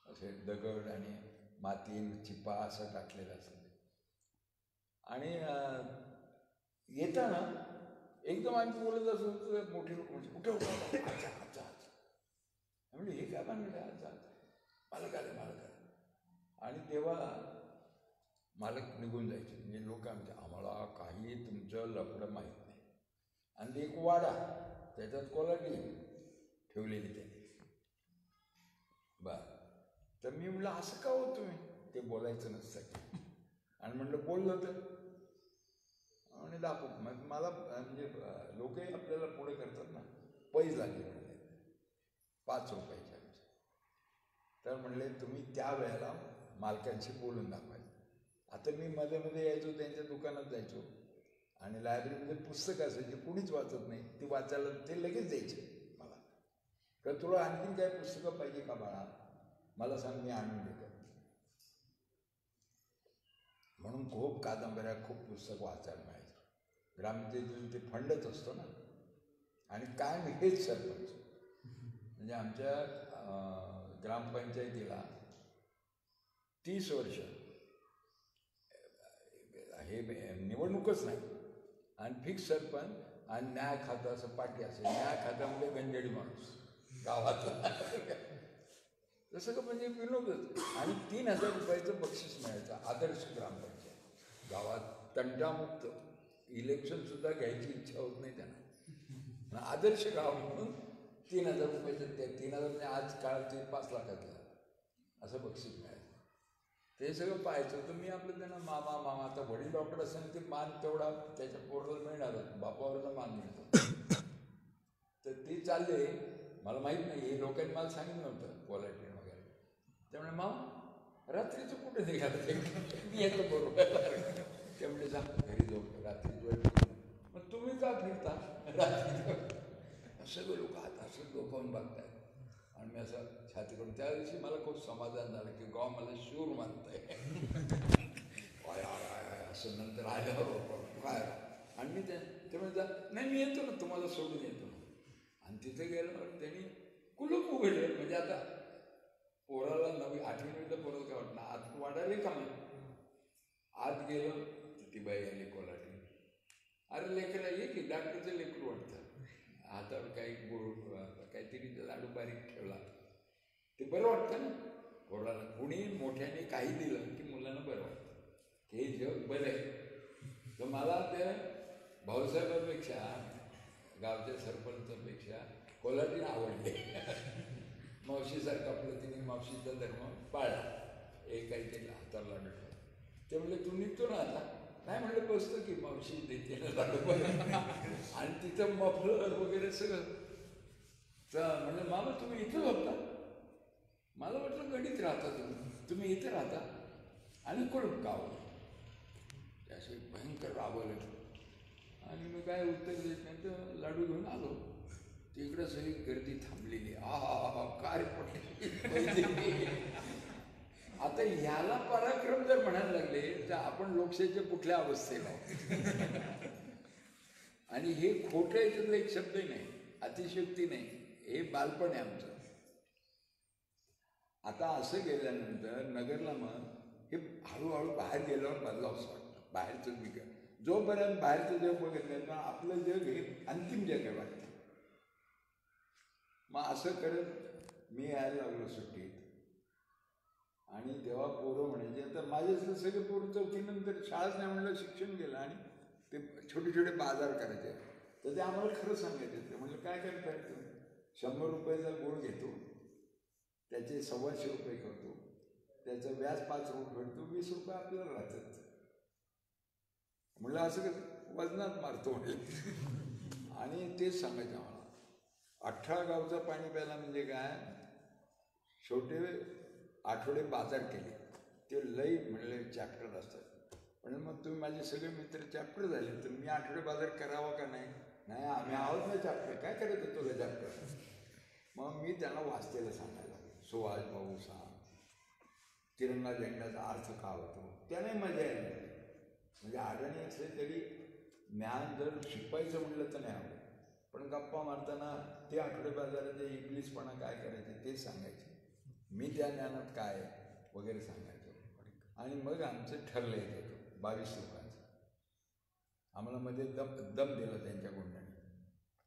असे दगड आणि माती चिपा असं टाकलेलं असेल. आणि येताना एकदम आम्ही बोलत असो, मोठी लोक म्हणजे कुठे होता, अच्छा अच्छा अच्छा, म्हणजे हे काय म्हणलं, अच्छा मालक आले. आणि तेव्हा मालक निघून जायचे, म्हणजे लोक आम्हाला काही तुमचं लफडं माहीत नाही. आणि ते एक वाडा, त्याच्यात कोलाटी ठेवलेली त्यांनी. बरं, तर मी म्हटलं असं का हो तुम्ही, ते बोलायचं नसतं. आणि म्हटलं बोललं तर आणि दाखव. मग मला म्हणजे लोकही आपल्याला पुढे करतात ना, पैज लागली म्हणले 5 रुपयाच्या. तर म्हणले तुम्ही त्या वेळेला मालकांशी बोलून दाखवायचं. आता मी मध्ये मध्ये यायचो, त्यांच्या दुकानात जायचो आणि लायब्ररीमध्ये पुस्तकं असायची, कुणीच वाचत नाही, ती वाचायला ते लगेच द्यायचे मला. तर तुला आणखीन काय पुस्तकं पाहिजे का बाळा, मला सांग, मी आणून देतो. म्हणून खूप कादंबऱ्या, खूप पुस्तक वाचायला मिळायचं. ग्रामपंचायतीतून ते फंडच असतो ना, आणि काय मी हेच सरपंच. म्हणजे आमच्या ग्रामपंचायतीला 30 वर्ष हे निवडणूकच नाही, आणि फिक्स सरपंच आणि न्याय खातं असं पाठी असेल. न्याय खात्यामध्ये गंजेडी माणूस गावातला, जसं का म्हणजे विनोदच. आणि 3,000 रुपयाचं बक्षीस मिळायचं. आदर्श ग्रामपंचायत, गावात तंटामुक्त, इलेक्शनसुद्धा घ्यायची इच्छा होत नाही त्यांना. आदर्श गाव म्हणून 3,000 रुपयाचं, ते 3,000 म्हणजे आज काळाचे 5 लाखाचं असं बक्षीस मिळायचं. ते सगळं पाहायचं. तर मी आपलं त्यांना मामा मामा, आता वडील डॉक्टर असेल ते मान तेवढा त्याच्या पोराला मिळणारच, बापावरचा मान मिळतो. तर ती चालले, मला माहीत नाही, हे लोकांनी मला सांगितलं नव्हतं कोलाटीन वगैरे. त्यामुळे मामा रात्रीचं कुठे निघालं, मी येतो बरोबर. त्यामुळे सांगतो घरी जाऊ, रात्रीचं. मग तुम्ही का फिरता रात्री? सगळे लोक आता असं डोकावून बघताय, आणि मी असं छाती करून. त्या दिवशी मला खूप समाधान झालं की गाव मला शूर मानतंय. असं नंतर आल्यावर काय, आणि मी ते म्हणतात नाही मी येतो ना, तुम्हाला सोडून येतो ना. आणि तिथे गेल्यावर त्यांनी कुलूप उघडलं. म्हणजे आता पोराला 8वी-9वीला पोराला काय वाटतं, आत वाढायला का नाही. आत गेलं तर ती बाई आली कोलाटी. अरे लेकरा ये की, डॉक्टरचं लेकरू वाटतं, हातावर काही गोड काहीतरी लाडू बारीक ठेवला, ते बरं वाटतं ना पोराला. कुणी मोठ्याने काही दिलं की मुलांना बरं वाटतं, हे जग बरं आहे. तर मला त्या भाऊसाहेबांपेक्षा, गावच्या सरपंचापेक्षा कोल्हाटी आवडले. मावशीसारखं आपलं तिने मावशीचा धर्म पाळला, एक काहीतरी हाताला लाडू ठेवला. ते म्हणले तू निघतो ना आता. नाही म्हणलं बसतो की, मावशी देते ना लाडू. आणि तिथं मफलर वगैरे सगळं. तर म्हणलं मामा तुम्ही इथं होता, मला वाटलं गडीत राहता तुम्ही इथे राहता, आणि कुठं गाव. असे भयंकर राबवलं. आणि मी काय उत्तर देत नाही, तर लाडू घेऊन आलो. तिकडं सगळी गर्दी थांबलेली. काय पडले. आता ह्याला पराक्रम जर म्हणायला लागले तर आपण लोकशाहीच्या कुठल्या अवस्थेला. आणि हे खोटं याच्यातलं एक शब्दही नाही, अतिशयोक्ती नाही, हे बालपण आहे आमचं. आता असं गेल्यानंतर नगरला मग हे हळूहळू बाहेर गेल्यावर बदलावंसं वाटतं. बाहेरचं जग, जोपर्यंत बाहेरचं जग बघितलं तर आपलं जग हे अंतिम जग आहे वाटतं. मग असं करत मी यायला लागलो सुट्टीत. आणि तेव्हा पोरं म्हणायचे, तर माझ्यासलं सगळे पोरं 4थीनंतर शाळाच नाही म्हणलं, शिक्षण गेलं, आणि ते छोटे छोटे बाजार करायचे. तर ते आम्हाला खरं सांगायचे. ते म्हणलं काय करताय तुम्ही? 100 रुपयाचा गोळ घेतो, त्याचे 125 रुपये करतो, त्याचं व्याज 5 रुपये भेटतो, 20 रुपये आपल्याला राहतात. म्हणलं असं कसं? वजनात मारतो म्हणजे. आणि तेच सांगायचं आम्हाला. 18 गावचं पाणी प्यायला म्हणजे काय, छोटे आठवडे बाजार केले, ते लई म्हणले चॅप्टर असतात. पण मग तुम्ही माझे सगळे मित्र चॅप्टर झाले, तर मी आठवडे बाजार करावा का नाही? नाही आम्ही आहोत ना चॅप्टर, काय करायचं तुला चॅप्टर? मग मी त्यांना वाचतेला सांगायला, सुभाष भाऊ सांग, तिरंगा झेंड्याचा अर्थ का होतो, त्याने मजा यायला. म्हणजे अडाणी असले तरी ज्ञान जर शिकवायचं म्हटलं तर नाही आवडत, पण गप्पा मारताना ते आठवडे बाजाराचे इंग्लिशपणा काय करायचे ते सांगायचे, मी त्या ज्ञानात काय वगैरे सांगायचो. आणि मग आमचं ठरलं येत होतं 22 लोकांचं. आम्हाला मध्ये दम दिला त्यांच्या गुंडाने.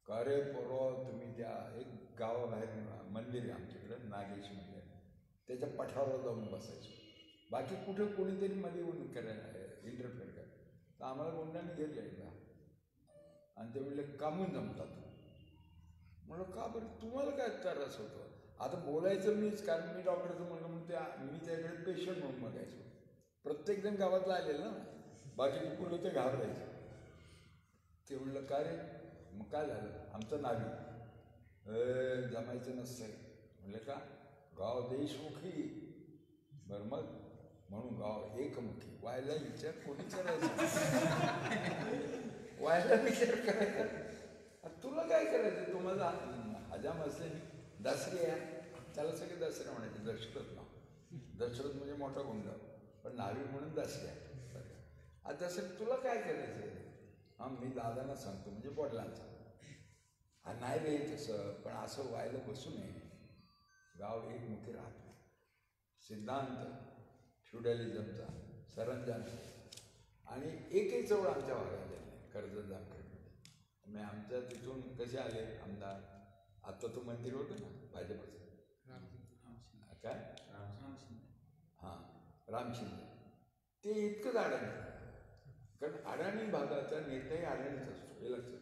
का रे पोरं तुम्ही त्या एक गावाबाहेर मंदिर आहे आमच्याकडं, नागेश मंदिर, त्याच्या पठारावर जाऊन बसायचो. बाकी कुठं कोणीतरी मध्ये येऊन करायला इंटरफेअर करायला. तर आम्हाला गुंडाने घेतलं एकदा, आणि ते म्हणले कामून जमतात. म्हणलं का बरं, तुम्हाला काय त्रास होतो? आता बोलायचं मीच, कारण मी डॉक्टरचं म्हणलं म्हणून त्या मी त्याकडे पेशंट म्हणून बघायचो. प्रत्येकजण गावातला आलेलं ना, बाकीचे पुढे ते घाबरायचे. ते म्हणलं का रे, मग काय झालं? आमचं नावी जमायचं नसतंय. म्हणलं का? गाव देशमुखी. बरं मग म्हणून गाव एकमुखी. व्हायला विचार कोणी करायचा? व्हायला विचार करायचा. तुला काय करायचं? तुम्हाला हजाम असल्याने दसरे आहे, त्याला सगळे दसरे म्हणायचे. दशरथ नाव, दशरथ म्हणजे मोठा गुंड, पण नावी म्हणून दसरे आहे. आता दसरे तुला काय करायचं? हां, मी दादांना सांगतो, म्हणजे वडिलांचा. हा नाही रे तसं, पण असं व्हायला बसू नये. गाव एकमुखी राहत नाही. सिद्धांत फ्युडॅलिझमचा, सरंजाम, आणि एकही चवळ आमच्या भागात नाही. कर्जत जामखेडमध्ये मी आमच्या तिथून कसे आले आमदार? आता तो मंत्री होतो ना भाजपचा, काय हां, राम शिंदे. ते इतकंच अडाणी, कारण अडाणी भागाचा नेताही अडाणीच असतो, हे लक्षात.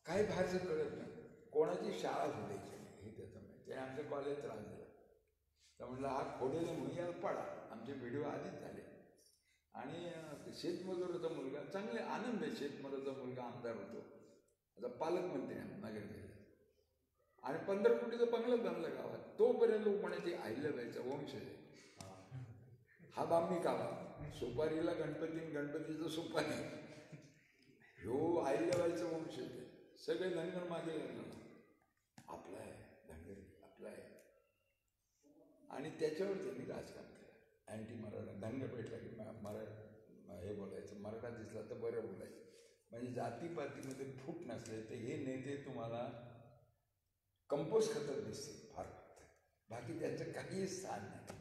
काही बाहेरचं कळत नाही. कोणाची शाळा फुटायची नाही हे त्याचं माहिती. त्याने आमच्या कॉलेज त्रास दिला. तर म्हणलं हा खोडेले म्हणून याला पडा. आमचे व्हिडिओ आधीच झाले. आणि शेतमजुराचा मुलगा, चांगले आनंद आहे, शेतमजुराचा मुलगा आमदार होतो, आता पालकमंत्री आहे नगर जिल्ह्यात, आणि 15 कोटीचं बंगलं बांधलं गावात. तोपर्यंत लोक म्हणायचे अहिल्याबाईचा वंश आहे हा. बामणी कावा सुपारीला गणपतीचं सुपारी, ह्यो अहिल्याबाईचं वंश आहे. सगळे धनगर मागे लागलं, आपला आहे धनगर, आपला आहे. आणि त्याच्यावर त्यांनी राजकारण केलं. अँटी मराठा, धनगर भेटला की हे बोलायचं, मराठा दिसला तर बरं बोलायचं. म्हणजे जातीपातीमध्ये फूट नसले तर हे नेते तुम्हाला कंपोस्ट खतच दिसते फार. बाकी त्यांचं काहीही स्थान नाही.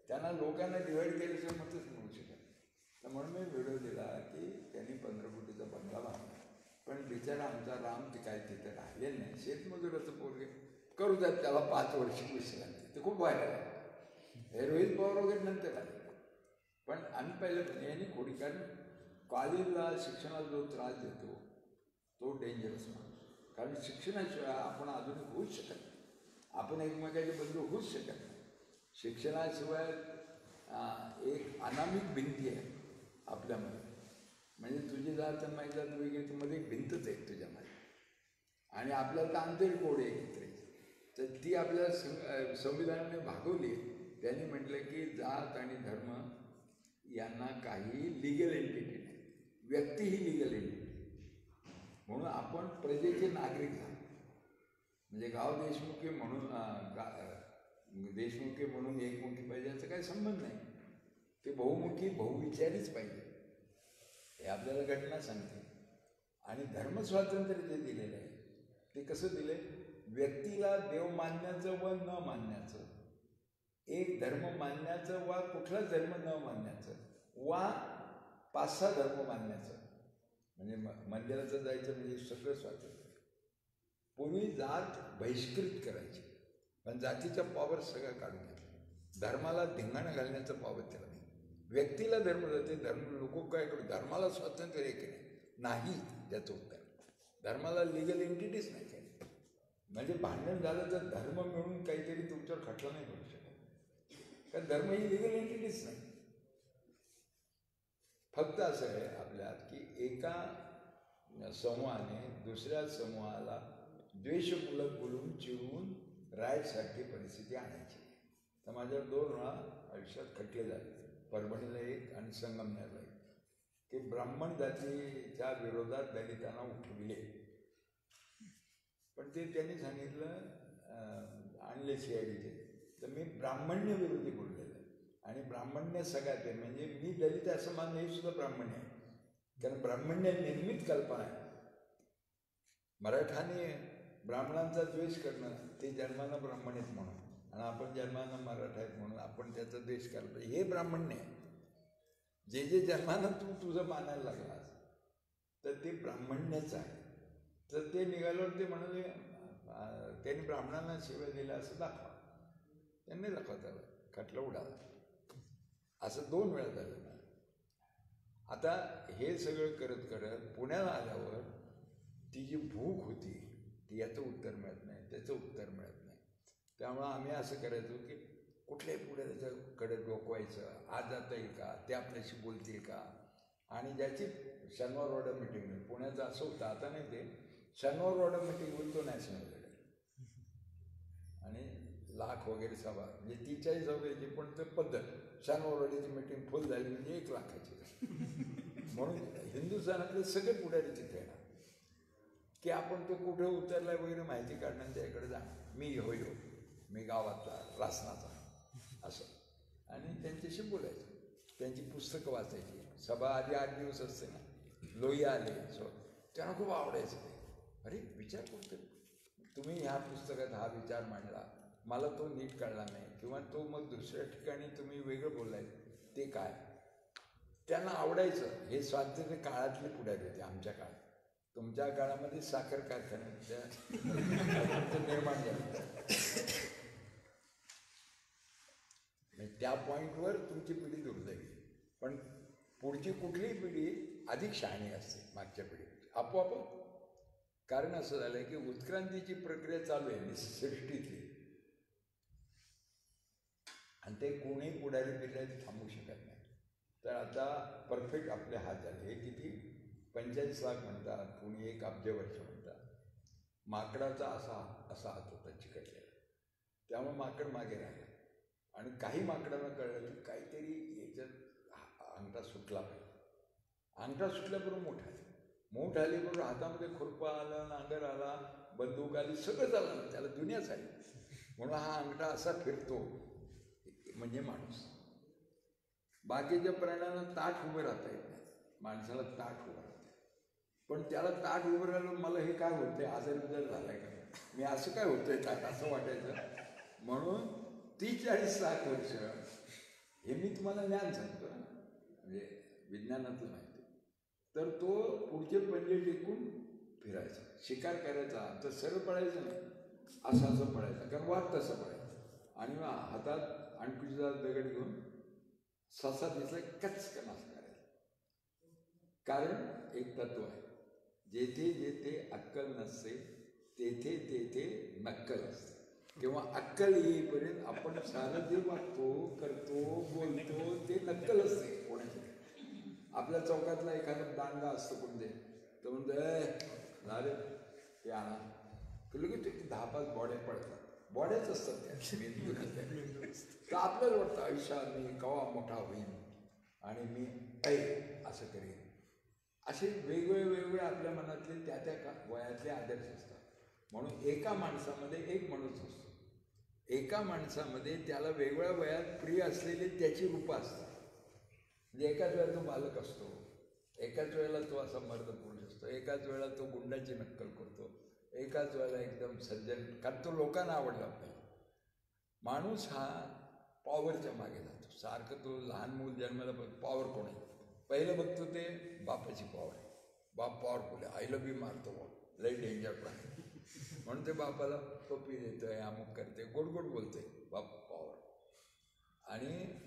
त्यांना लोकांना डिवाईड केल्याशिवाय मतच मिळू शकत. तर म्हणून मी व्हिडिओ दिला की त्यांनी 15 कोटीचा बंगला बांधला, पण बिचारा आमचा राम ते काय तिथं राहिलेलं नाही. शेतमजुराचं पोरगे करू द्यात, त्याला 5 वर्ष विश्रांती, ते खूप व्हायला आहे. हे रोहित पवार वगैरे नंतर आले, पण आम्ही पहिलं यांनी खोडी. कारण कॉलेजला शिक्षणाला जो त्रास देतो तो डेंजरस माणूस. कारण शिक्षणाशिवाय आपण अजून होऊच शकत नाही. आपण एकमेकाचे बंधू होऊच शकत नाही. शिक्षणाशिवाय एक अनामिक भिंती आहे आपल्यामध्ये. म्हणजे तुझी जात आणि माझी जात वेगळी, मध्ये एक भिंतच आहे तुझ्यामध्ये. आणि आपल्याला तर आंतरिक कोड आहे एकत्र, तर ती आपल्याला संविधानाने भागवली आहे. त्यांनी म्हटलं की जात आणि धर्म यांना काही लिगल एंटिटी नाही, व्यक्ती ही लिगल एंटिटी. म्हणून आपण प्रजेचे नागरिक झालो. म्हणजे गाव देशमुखी म्हणून देशमुखी म्हणून एकमुखी पाहिजे याचा काही संबंध नाही. ते बहुमुखी बहुविचारीच पाहिजे, हे आपल्याला घटना सांगते. आणि धर्मस्वातंत्र्य जे दिलेलं आहे ते कसं दिले? व्यक्तीला देव मानण्याचं व न मानण्याचं, एक धर्म मानण्याचं वा कुठलाच धर्म न मानण्याचं, वा 5-6 धर्म मानण्याचं. म्हणजे मंदिराचं जायचं म्हणजे सगळं स्वातंत्र्य. पूर्वी जात बहिष्कृत करायची, पण जातीचा पॉवर सगळं काढून घेतला. धर्माला धिंगाणा घालण्याचा पॉवर त्याला नाही. व्यक्तीला धर्म जाते, धर्म लोक काय करू, धर्माला स्वातंत्र्य आहे की नाही, ज्याचं उत्तर. धर्माला लिगल एंटिटीच नाही काही. म्हणजे भांडण झालं तर धर्म मिळून काहीतरी तुमच्यावर खटला नाही करू शकत, कारण धर्म ही लिगल एंटिटीच नाही. फक्त असं आहे आपल्यात की एका समूहाने दुसऱ्या समूहाला द्वेषमूलक बोलून चिडवून राईटसाठी परिस्थिती आणायची. तर माझ्यावर 2 वेळा आयुष्यात खटले झाले, परभणीला एक आणि संगमनेरला एक, की ब्राह्मण जातीच्या विरोधात दलितांना उठविले. पण ते त्यांनी सांगितलं आणले CIDचे, तर मी ब्राह्मण्य विरोधी बोललेलं आहे. आणि ब्राह्मण्य सगळ्यात आहे, म्हणजे मी दलित असं मानणं हे सुद्धा ब्राह्मण्य आहे. कारण ब्राह्मण्य निर्मित कल्पना आहे. मराठाने ब्राह्मणांचा द्वेष करणं, ते जन्मानं ब्राह्मण आहेत म्हणून, आणि आपण जन्मानं मराठा आहेत म्हणून आपण त्याचा द्वेष केला पाहिजे, हे ब्राह्मण्य आहे. जे जन्मानं तुझं मानायला लागलास तर ते ब्राह्मण्यच आहे. तर ते निघाल्यावर ते म्हणाले त्यांनी ब्राह्मणांना शिवाय दिल्या असं दाखवा. त्यांनी दाखवता खटलं उडाला. असं 2 वेळा झालं ना. आता हे सगळं करत करत पुण्याला आल्यावर ती जी भूक होती ती याचं उत्तर मिळत नाही, त्याचं उत्तर मिळत नाही. त्यामुळं आम्ही असं करायचो की कुठल्याही पुढे त्याच्याकडे डोकवायचं, आज जाता येईल का, ते आपल्याशी बोलतील का. आणि ज्याची शनिवार रोडा मिटिंग होईल, पुण्याचं असं होतं, आता नाही, ते शनिवार रोडा मिटिंग होईल तो नॅशनल लीडर. आणि लाख वगैरे सभा म्हणजे 43 सभेची, पण ते पद्धत शानवरवाडीची मीटिंग फुल झाली म्हणजे 1 लाखाची. म्हणून हिंदुस्थानातले सगळे पुढारी तिथे येणार की आपण तो कुठे उतरलाय वगैरे माहिती काढणं त्याकडे जाणार. मी होय मी गावातला रासनाचा असं, आणि त्यांच्याशी बोलायचं, त्यांची पुस्तकं वाचायची. सभा आधी 8 दिवस असते ना, लोहिया आले त्यांना खूप आवडायचं ते. अरे विचार करतो तुम्ही ह्या पुस्तकात हा विचार मांडला, मला तो नीट कळला नाही, किंवा तो मग दुसऱ्या ठिकाणी तुम्ही वेगळं बोललाय ते काय, त्यांना आवडायचं. हे स्वातंत्र्य काळातले पुढारी होते. आमच्या काळात, तुमच्या काळामध्ये साखर कारखान्याच्या निर्माण झालं, त्या पॉईंटवर तुमची पिढी दुर्दैवी. पण पुढची कुठलीही पिढी अधिक शहाणी असते मागच्या पिढीपेक्षा आपोआप. कारण असं झालंय की उत्क्रांतीची प्रक्रिया चालू आहे सृष्टीतली, आणि ते कोणी पुढारी पिढ्यात थांबवू शकत नाही. तर आता परफेक्ट आपले हात झाले. हे किती 45 लाख म्हणतात, कोणी 1 अब्ज वर्ष म्हणतात. माकडाचा असा हात होता चिकटलेला, त्यामुळे माकड मागे राहिला. आणि काही माकडांना कळलं की काहीतरी याच्यात अंगठा सुटला पाहिजे. अंगठा सुटल्याबरोबर मूठ आली बरोबर हातामध्ये खुरपा आला, नांगर आला, बंदूक आली, सगळं झालं, त्याला दुनियाच आली. म्हणून हा अंगठा असा फिरतो म्हणजे माणूस. बाकीच्या प्राण्यांना ताठ उभं राहता येत नाही, माणसाला ताठ उभं राहते. पण त्याला ताठ उभं राहिलं, मला हे काय होतंय, आजार झालाय का, मी असं काय होतंय ताठ असं वाटायचं. म्हणून 30-40 लाख वर्ष, हे मी तुम्हाला ज्ञान सांगतो ना, म्हणजे विज्ञानातलं माहिती. तर तो पुढचे पंजे टेकून फिरायचा, शिकार करायचा. तर सरळ पळायचं नाही, असं पळायचं, कारण वाट तसं पळायचं. आणि मग हातात अणकुचीचा दगड घेऊन ससा दिसला कचकन असं करायचं. कारण एक तत्व आहे, जेथे जेथे अक्कल नसते तेथे तेथे नक्कल असते. किंवा अक्कल येईपर्यंत आपण सारं जे वागतो, करतो, बोलतो ते नक्कल असते कोणाची. आपल्या चौकातला एखादा दांडगा असतो कोणते, तर म्हणतो अरे ते आणा, लगेच ते 10-5 बॉड्या पडतात, बॉड्याच असतात त्या. तर आपल्याला वाटतं आयुष्यात मी केव्हा मोठा होईन आणि मी असं करेन. असे वेगवेगळे आपल्या मनातले त्या वयातले आदर्श असतात. म्हणून एका माणसामध्ये एक माणूस असतो, एका माणसामध्ये त्याला वेगवेगळ्या वयात प्रिय असलेली त्याची रूपं असतात. म्हणजे एकाच वेळेला तो बालक असतो, एकाच वेळेला तो असा मर्द पुरुष असतो, एकाच वेळेला तो गुंडाची नक्कल करतो, एकाच वेळेला एकदम सज्जन, कारण तो लोकांना आवडला पाहिजे. माणूस हा पॉवरच्या मागे जातो सारखं. तो लहान मूल जन्माला पॉवर कोण आहे, पहिलं बघतो ते बापाची पॉवर आहे, बाप पॉवरफुल आहे, आईला बी मारतो, लई डेंजर प्राणी. म्हणून ते बापाला टोपी देतोय, अमुक करते, गोड गोड बोलते, बाप पॉवर. आणि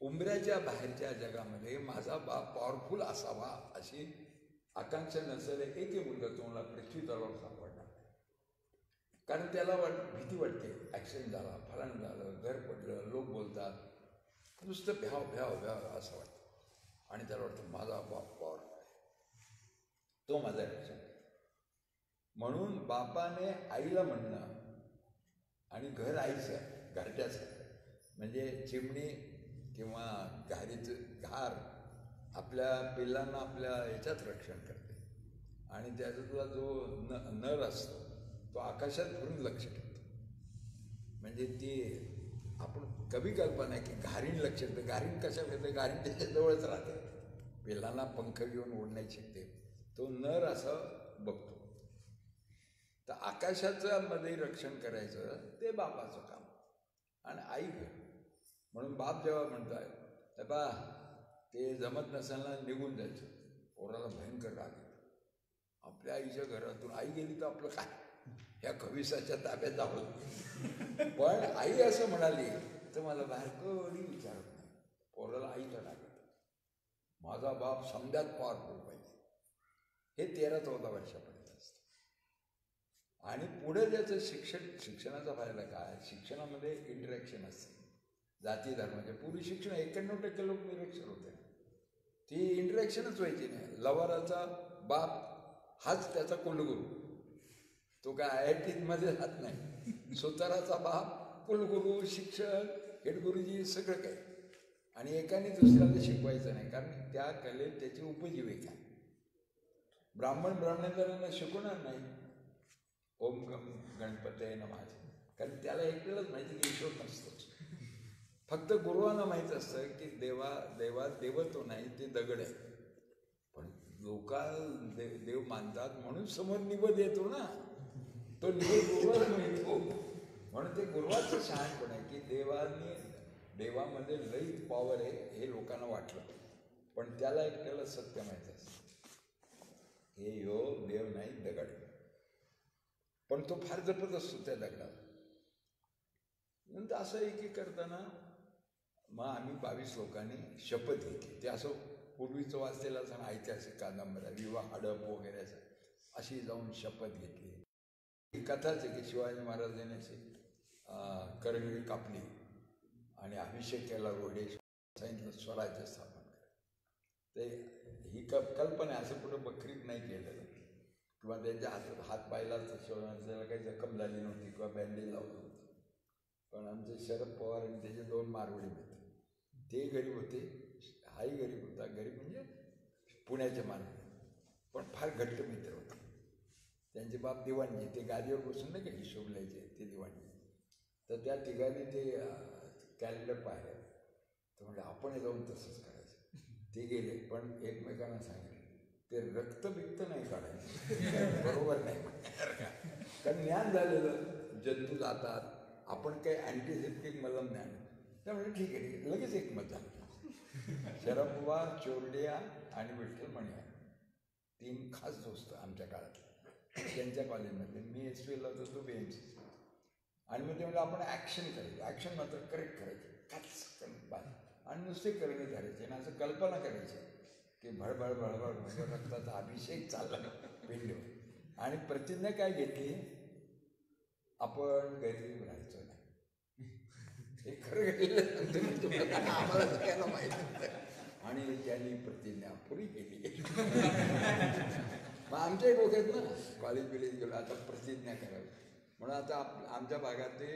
उंबऱ्याच्या बाहेरच्या जगामध्ये माझा बाप पॉवरफुल असावा अशी आकांक्षा नसेल एकही मुलगा तुम्हाला पृथ्वी तलावर सापडणार. कारण त्याला भीती वाटते, ॲक्सिडेंट झाला, फलान झालं, घर पडलं, लोक बोलतात, नुसतं भ्याव भ्याव भ्याव असं वाटतं. आणि त्याला वाटतं माझा बाप पॉवरफुल आहे, तो माझा रक्षण. म्हणून बापाने आईला म्हणणं, आणि घर आईचं, घरट्याचं, म्हणजे चिमणी किंवा घारीचं घार आपल्या पिल्लांना आपल्या याच्यात रक्षण करते. आणि त्याचा जो नर असतो तो आकाशात फिरून लक्ष ठेवतो. म्हणजे ती आपण कवी कल्पना आहे की घारीण लक्ष ठेवते. घारीण कशा ठेवते, घारीण त्याच्या जवळच राहते, पिल्लांना पंख घेऊन ओढण्याची शिकते. तो नर असं बघतो. तर आकाशाचं मध्ये रक्षण करायचं ते बापाचं काम, आणि आई घर. म्हणून बाप जेव्हा म्हणताय बा ते जमत नसताना निघून जायचं, पोराला भयंकर राग येतो. आपल्या आईच्या घरातून आई गेली तर आपलं काय, ह्या खविसाच्या ताब्यात जावं. पण आई असं म्हणाली तर मला बाहेर कधी विचारत नाही. पोराला आईचा राग येतो, माझा बाप समजात पॉवरफुल पाहिजे. हे 13-14 वर्षापर्यंत असतं. आणि पुढे ज्याचं शिक्षणाचा फायदा काय, शिक्षणामध्ये इंटरॅक्शन असते जाती धर्माचे. पूर्वी शिक्षण 91% लोक निरक्षर होते, ती इंटरॅक्शनच व्हायची नाही. लवाराचा बाप हाच त्याचा कुलगुरू, तो काय IIT मध्ये राहत नाही, सुताराचा बाप, कुलगुरू, शिक्षक, हेड गुरुजी, सगळं काही. आणि एकाने दुसऱ्याला शिकवायचं नाही, कारण त्या कलेत त्याची उपजीविका आहे. ब्राह्मणांना शिकवणार नाही ओम गणपतये नमः, कारण त्याला एकवेळच माहिती की ईश्वर नसतो. फक्त गुरुवांना माहीत असतं की देवत्व नाही, ते दगड आहे. पण देव मानतात म्हणून समोर निवेद येतो ना, तो निवेद गुरुवाला मिळतो. म्हणून ते गुरुवाचं शहाणपण आहे की देवामध्ये लई पॉवर आहे हे लोकांना वाटलं, पण त्याला एकट्याला सत्य माहीत असतं. हे देव नाही, दगड. पण तो फार जपत असतो त्या दगडाला. नंतर असं एकी करताना मग आम्ही 22 लोकांनी शपथ घेतली. ते असं पूर्वीचं वाचलेलं असं ऐतिहासिक कादंबऱ्या, विवाह हडप वगैरे असं अशी जाऊन शपथ घेतली. ही कथाच आहे की शिवाजी महाराजांनी करंगळी कापली आणि अभिषेक केला, रोडे सांगितलं स्वराज्य स्थापन करा. ते ही कल्पना आहे, असं कुठं बखरीत नाही केलेलं किंवा त्यांच्या हात पायला शिवाजी काही जखम झाली नव्हती किंवा बँडेज लावलं नव्हतं. पण आमचे शरद पवार आणि त्याचे 2 मारवडी मित्र, ते गरीब होते, हाही गरीब होता. गरीब म्हणजे पुण्याचे मानव, पण फार घट्ट मित्र होते. त्यांचे बाप दिवाणजी, ते गादीवर बसून नाही का हिशोब लिहायचे, ते दिवाणजी. तर त्या तिघांनी ते कॅलेंडर पाहिलं, तर म्हणजे आपण जाऊन तसंच करायचं. ते गेले, पण एकमेकांना सांगितलं ते रक्त नाही काढायचं, बरोबर नाही. कारण ज्ञान झालेलं, जंतू जातात, आपण काही अँटीसेप्टिक मलम नाही आणत. त्यामुळे ठीक आहे, लगेच एकमत झालं. शरद पवार, चोरडिया आणि विठ्ठल मणिया 3 खास दोस्त आमच्या काळात, त्यांच्या कॉलेजमध्ये. मी SPला होतो, तो BMC. आणि मग ते म्हणजे आपण ॲक्शन करायचं, ॲक्शन मात्र करेक्ट करायची, आणि नुसते करणे करायचे. आणि असं कल्पना करायची की भळभळ भळभळ रक्ताचा अभिषेक चालला पिंडीवर. आणि प्रतिज्ञा काय घेतली, आपण गरीब राहायचो नाही. हे खरं घडलेलं आम्हाला सगळ्यांना माहिती होतं. आणि त्यांनी प्रतिज्ञा पुरी केली. मग आमच्या डोक्यात ना कॉलेज बिलेज गेलो, आता प्रतिज्ञा करावी म्हणून आता आमच्या भागात ते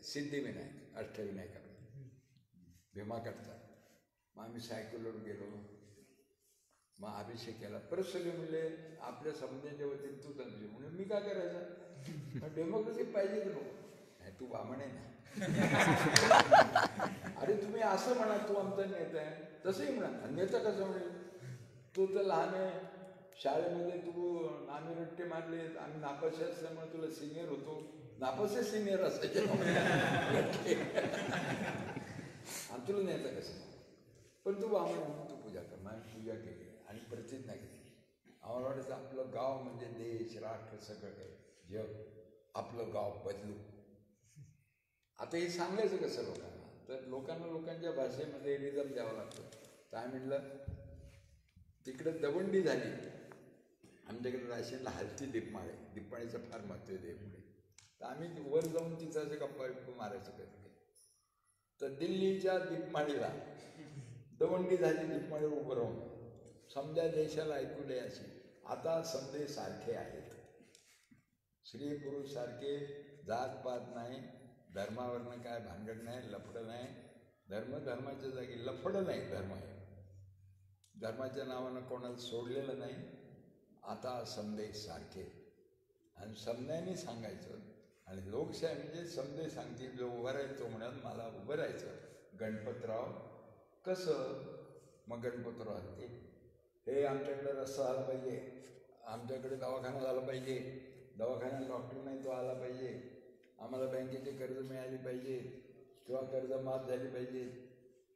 सिद्धिविनायक, अष्टविनायक भीमा करतात. मग आम्ही सायकलवर गेलो, मग अभिषेक केला. परत सगळे म्हणले आपल्या समजांच्या वतीने तू अभिषेक. म्हणून मी काय करायचं, डेमोक्रेसी पाहिजे की नको, तू ब्राह्मण आहे ना. अरे तुम्ही असं म्हणा तू आमचा नेता आहे, तसंही म्हणा. नेता कसं म्हणेल, तू तर लहान आहे, शाळेमध्ये तू आम्ही रट्टे मारले, आम्ही नापास असल्यामुळे तुला सिनियर होतो, नापास सिनियर असायचे आणि तुला नेता कसं. पण तू ब्राह्मण म्हणून तू पूजा कर. मग पूजा केली आणि प्रतिज्ञा केली. आम्हाला वाटायचं आपलं गाव म्हणजे देश, राष्ट्र, सगळं काही, जग, आपलं गाव बदलू. आता हे सांगायचं कसं लोकांना, तर लोकांना लोकांच्या भाषेमध्ये रिदम द्यावं लागतं. काय म्हटलं, तिकडे दवंडी झाली, आमच्याकडे राशीला हलती दीपमाळ आहे, दीपमाळीचं फार महत्त्व आहे देवपुढे. तर आम्ही वर जाऊन तिथं असे गप्पा मारायचं कधी. तर दिल्लीच्या दीपमाळीला दवंडी झाली, दीपमाळीवर उभं राहून समजा देशाला ऐकू दे अशी. आता समजे सारखे आहेत, स्त्री पुरुष सारखे, जातपात नाही, धर्मावरनं काय भांडण नाही, लफडं नाही. धर्माच्या जागी लफडं नाही, धर्म आहे. धर्माच्या नावानं कोणाला सोडलेलं नाही. आता समजे सारखे, आणि समजायने सांगायचं. आणि लोकशाही म्हणजे समजे सांगतील, जो उभं राहायचो म्हणून मला उभं राहायचं. गणपतराव कसं, मग गणपतराव हे आमच्याकडे रस्ता आला पाहिजे, आमच्याकडे दवाखाना झाला पाहिजे, दवाखान्यात डॉक्टर नाही तो आला पाहिजे, आम्हाला बँकेचे कर्ज मिळाली पाहिजे किंवा कर्ज माफ झाली पाहिजे.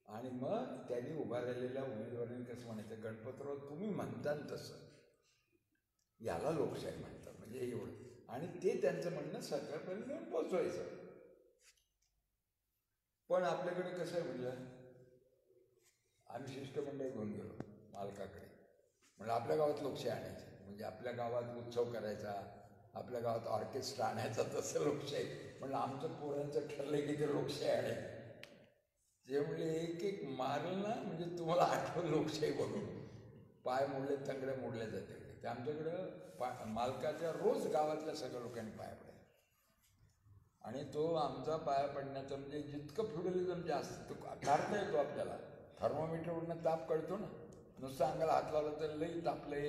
आणि मग त्यांनी उभा राहिलेल्या उमेदवारांनी कसं म्हणायचं, गणपतराव तुम्ही म्हणताल तसं, याला लोकशाही म्हणतात. म्हणजे एवढं. आणि ते त्यांचं म्हणणं सरकारपर्यंत घेऊन पोचवायचं. पण आपल्याकडे कसं आहे, म्हणलं आम्ही शिष्टमंडळ घेऊन गेलो मालकाकडे, म्हणजे आपल्या गावात लोकशाही आणायची, म्हणजे आपल्या गावात उत्सव करायचा, आपल्या गावात ऑर्केस्ट्रा आणायचा, तसं लोकशाही. म्हणलं आमचं पोरांचं ठरलं की ते लोकशाही आणायचं. जे म्हणले एक मारलं ना, म्हणजे तुम्हाला आठवण लोकशाही बघून पाय मोडले, तंगडे मोडले जाते. ते आमच्याकडं मालकाच्या रोज गावातल्या सगळ्या लोकांनी पाया पडायला. आणि तो आमचा पाया पडण्याचा म्हणजे जितकं फ्युडलिझम जास्त तो काढता येतो आपल्याला. थर्मोमीटरवरनं ताप कळतो ना, नुसतं अंगाला हात लावला तर लई तापले,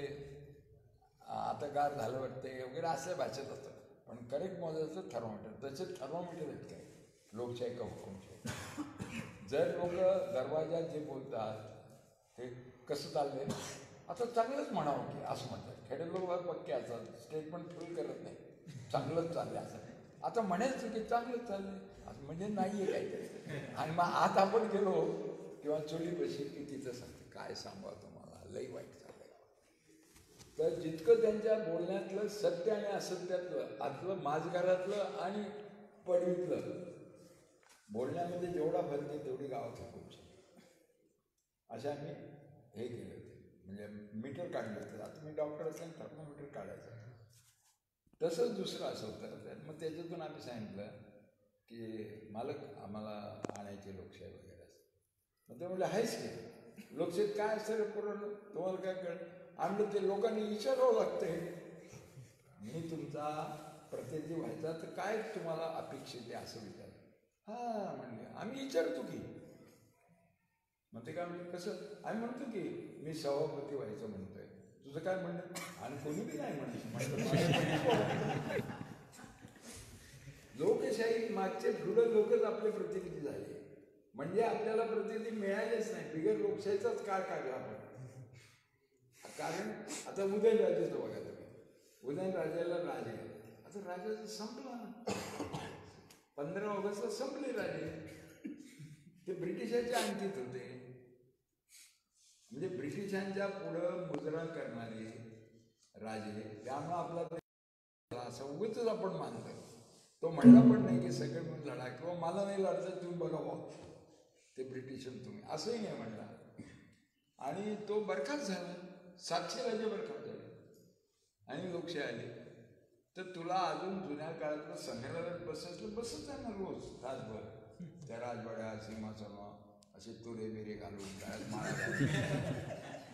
आता गार झालं वाटते वगैरे असल्या भाषेत असतं. पण करेक्ट मोजायचं थर्मोमीटर. तसे थर्मोमीटर आहेत काय लोकशाही का हुकुमशाही. जर लोक दरवाजा जे बोलतात ते कसं चाललंय, आता चांगलंच म्हणावं की असं म्हणतात. खेडे लोक पक्के असतात, स्टेटमेंट फुल करत नाही, चांगलंच चाललंय असं. आता म्हणायचं की चांगलंच चाललंय असं म्हणजे नाही आहे काहीतरी. आणि मग आत आपण गेलो किंवा चोली बशी की तिथं सांगते काय सांगा तुम्हाला लई वाईट चाललंय. तर जितकं त्यांच्या बोलण्यातलं सत्य आणि असत्यातलं, आतलं माझघरातलं आणि पडवीतलं बोलण्यामध्ये जेवढा फरक आहे तेवढी गावात हुकुमशाही. असे आम्ही हे केले होते, म्हणजे मीटर काढले होते. आता मी डॉक्टर असल्याने थर्मोमीटर काढायचं. तसंच दुसरं असं होतं. मग त्याच्यातून आम्ही सांगितलं की मालक आम्हाला आणायचे लोकशाही वगैरे असं. मग ते म्हणलं आहेच की लोकशाहीत काय असतं रे पुरवलं, तुम्हाला काय कळ. आणलं ते लोकांनी विचारावं लागतंय. मी तुमचा प्रतिनिधी व्हायचा तर काय तुम्हाला अपेक्षित आहे असं विचार. हां म्हणले आम्ही विचारतो की. मग ते काय म्हणजे कसं, आम्ही म्हणतो की मी सभापती व्हायचं म्हणतोय, तुझं काय म्हणणं. आणि कोणी बी नाही म्हणतो. लोकशाही मागचे पुढं लोकच आपले प्रतिनिधी झाले, म्हणजे आपल्याला प्रतिनिधी मिळालेच नाही. बिगर लोकशाहीचाच काळ काढला आपण. कारण आता उदयनराजेचं बघा तुम्ही, उदयनराजेला राजे, आता राजाचं संपला. 15 ऑगस्टला संपले राजे. ते ब्रिटिशांच्या अंकित होते, म्हणजे ब्रिटिशांच्या पुढं मुजरा करणारे राजे. त्यामुळं आपला असं उगीच आपण मानतो. तो म्हणला पण नाही की सगळे म्हणून लढा किंवा मला नाही लढायचं तुम्ही बघा भाऊ ते ब्रिटिश तुम्ही, असंही नाही म्हणला. आणि तो बरखास्त झाला, 700 राजे बरखास्त झाले आणि लोकशाही आली. तर तुला अजून जुन्या काळातलं संग्रहालयात बसायचं बसत आहे ना रोज तासभर. त्या राजवाड्या सिंहासन असे तुरे बिरे घालून गळ्यात माळा घालून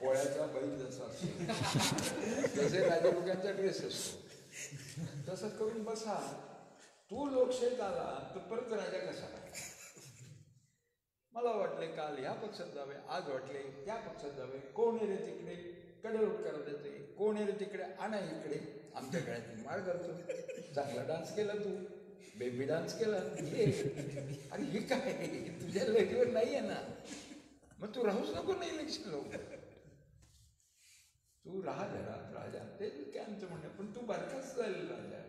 पोळ्याचा बैल जसा असतो तसे राजे लोकांचा ड्रेस असतो तसं करून बसा. तू लोकशाहीत आला तर परत राजा कसा काय. मला वाटले काल ह्या पक्षात जावे, आज वाटले त्या पक्षात जावे. कोण रे तिकडे कडेलोट करत येते, कोण रे तिकडे आणा इकडे. आमच्या गळ्यात माळ करतो. चांगला डान्स केला तू, बेबी डान्स केला. अरे हे काय तुझ्या लेडीवर नाही आहे ना, मग तू राहूच नको ना इलेक्शन लवकर. तू राहा घरात राजा, तेच काय आमचं म्हणणं. पण तू बरखास्त झालेला राजा,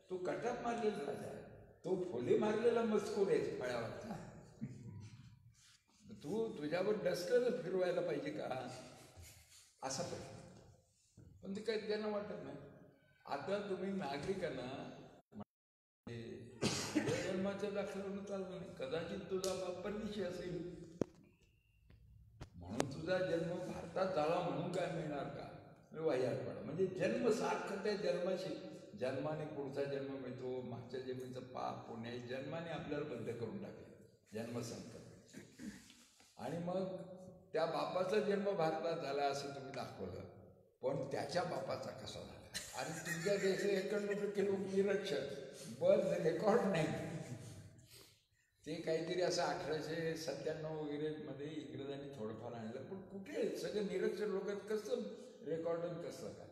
तू कटाप मारलेला राजा, तो फुले मारलेला मजकूर आहे फळ्यावरचा. तू तुझ्यावर डस्टर फिरवायला पाहिजे का असा प्रश्न. पण ते काही त्यांना वाटत नाही. आता तुम्ही नागरिकांना जन्माच्या दाखल्यावरून चाललं नाही. कदाचित तुझा बाप परदेशी असेल म्हणून तुझा जन्म भारतात झाला म्हणून काय मिळणार का वाह्यातपणा. म्हणजे जन्म सारखं त्या जन्माशी, जन्माने पुढचा जन्म मिळतो, मागच्या जन्मीचं पाप पुण्य जन्माने आपल्याला बद्ध करून टाकले जन्मसंकट. आणि मग त्या बापाचा जन्म भारतात झाला असं तुम्ही दाखवलं, पण त्याच्या बापाचा कसा झाला. आणि तुमच्या देशात 91% लोक निरक्षर, बर्थ रेकॉर्ड नाही. ते काहीतरी असं 1897 वगैरे मध्ये इंग्रजांनी थोडंफार आणलं, पण कुठे सगळे निरक्षर लोक कसं रेकॉर्ड कसं काय.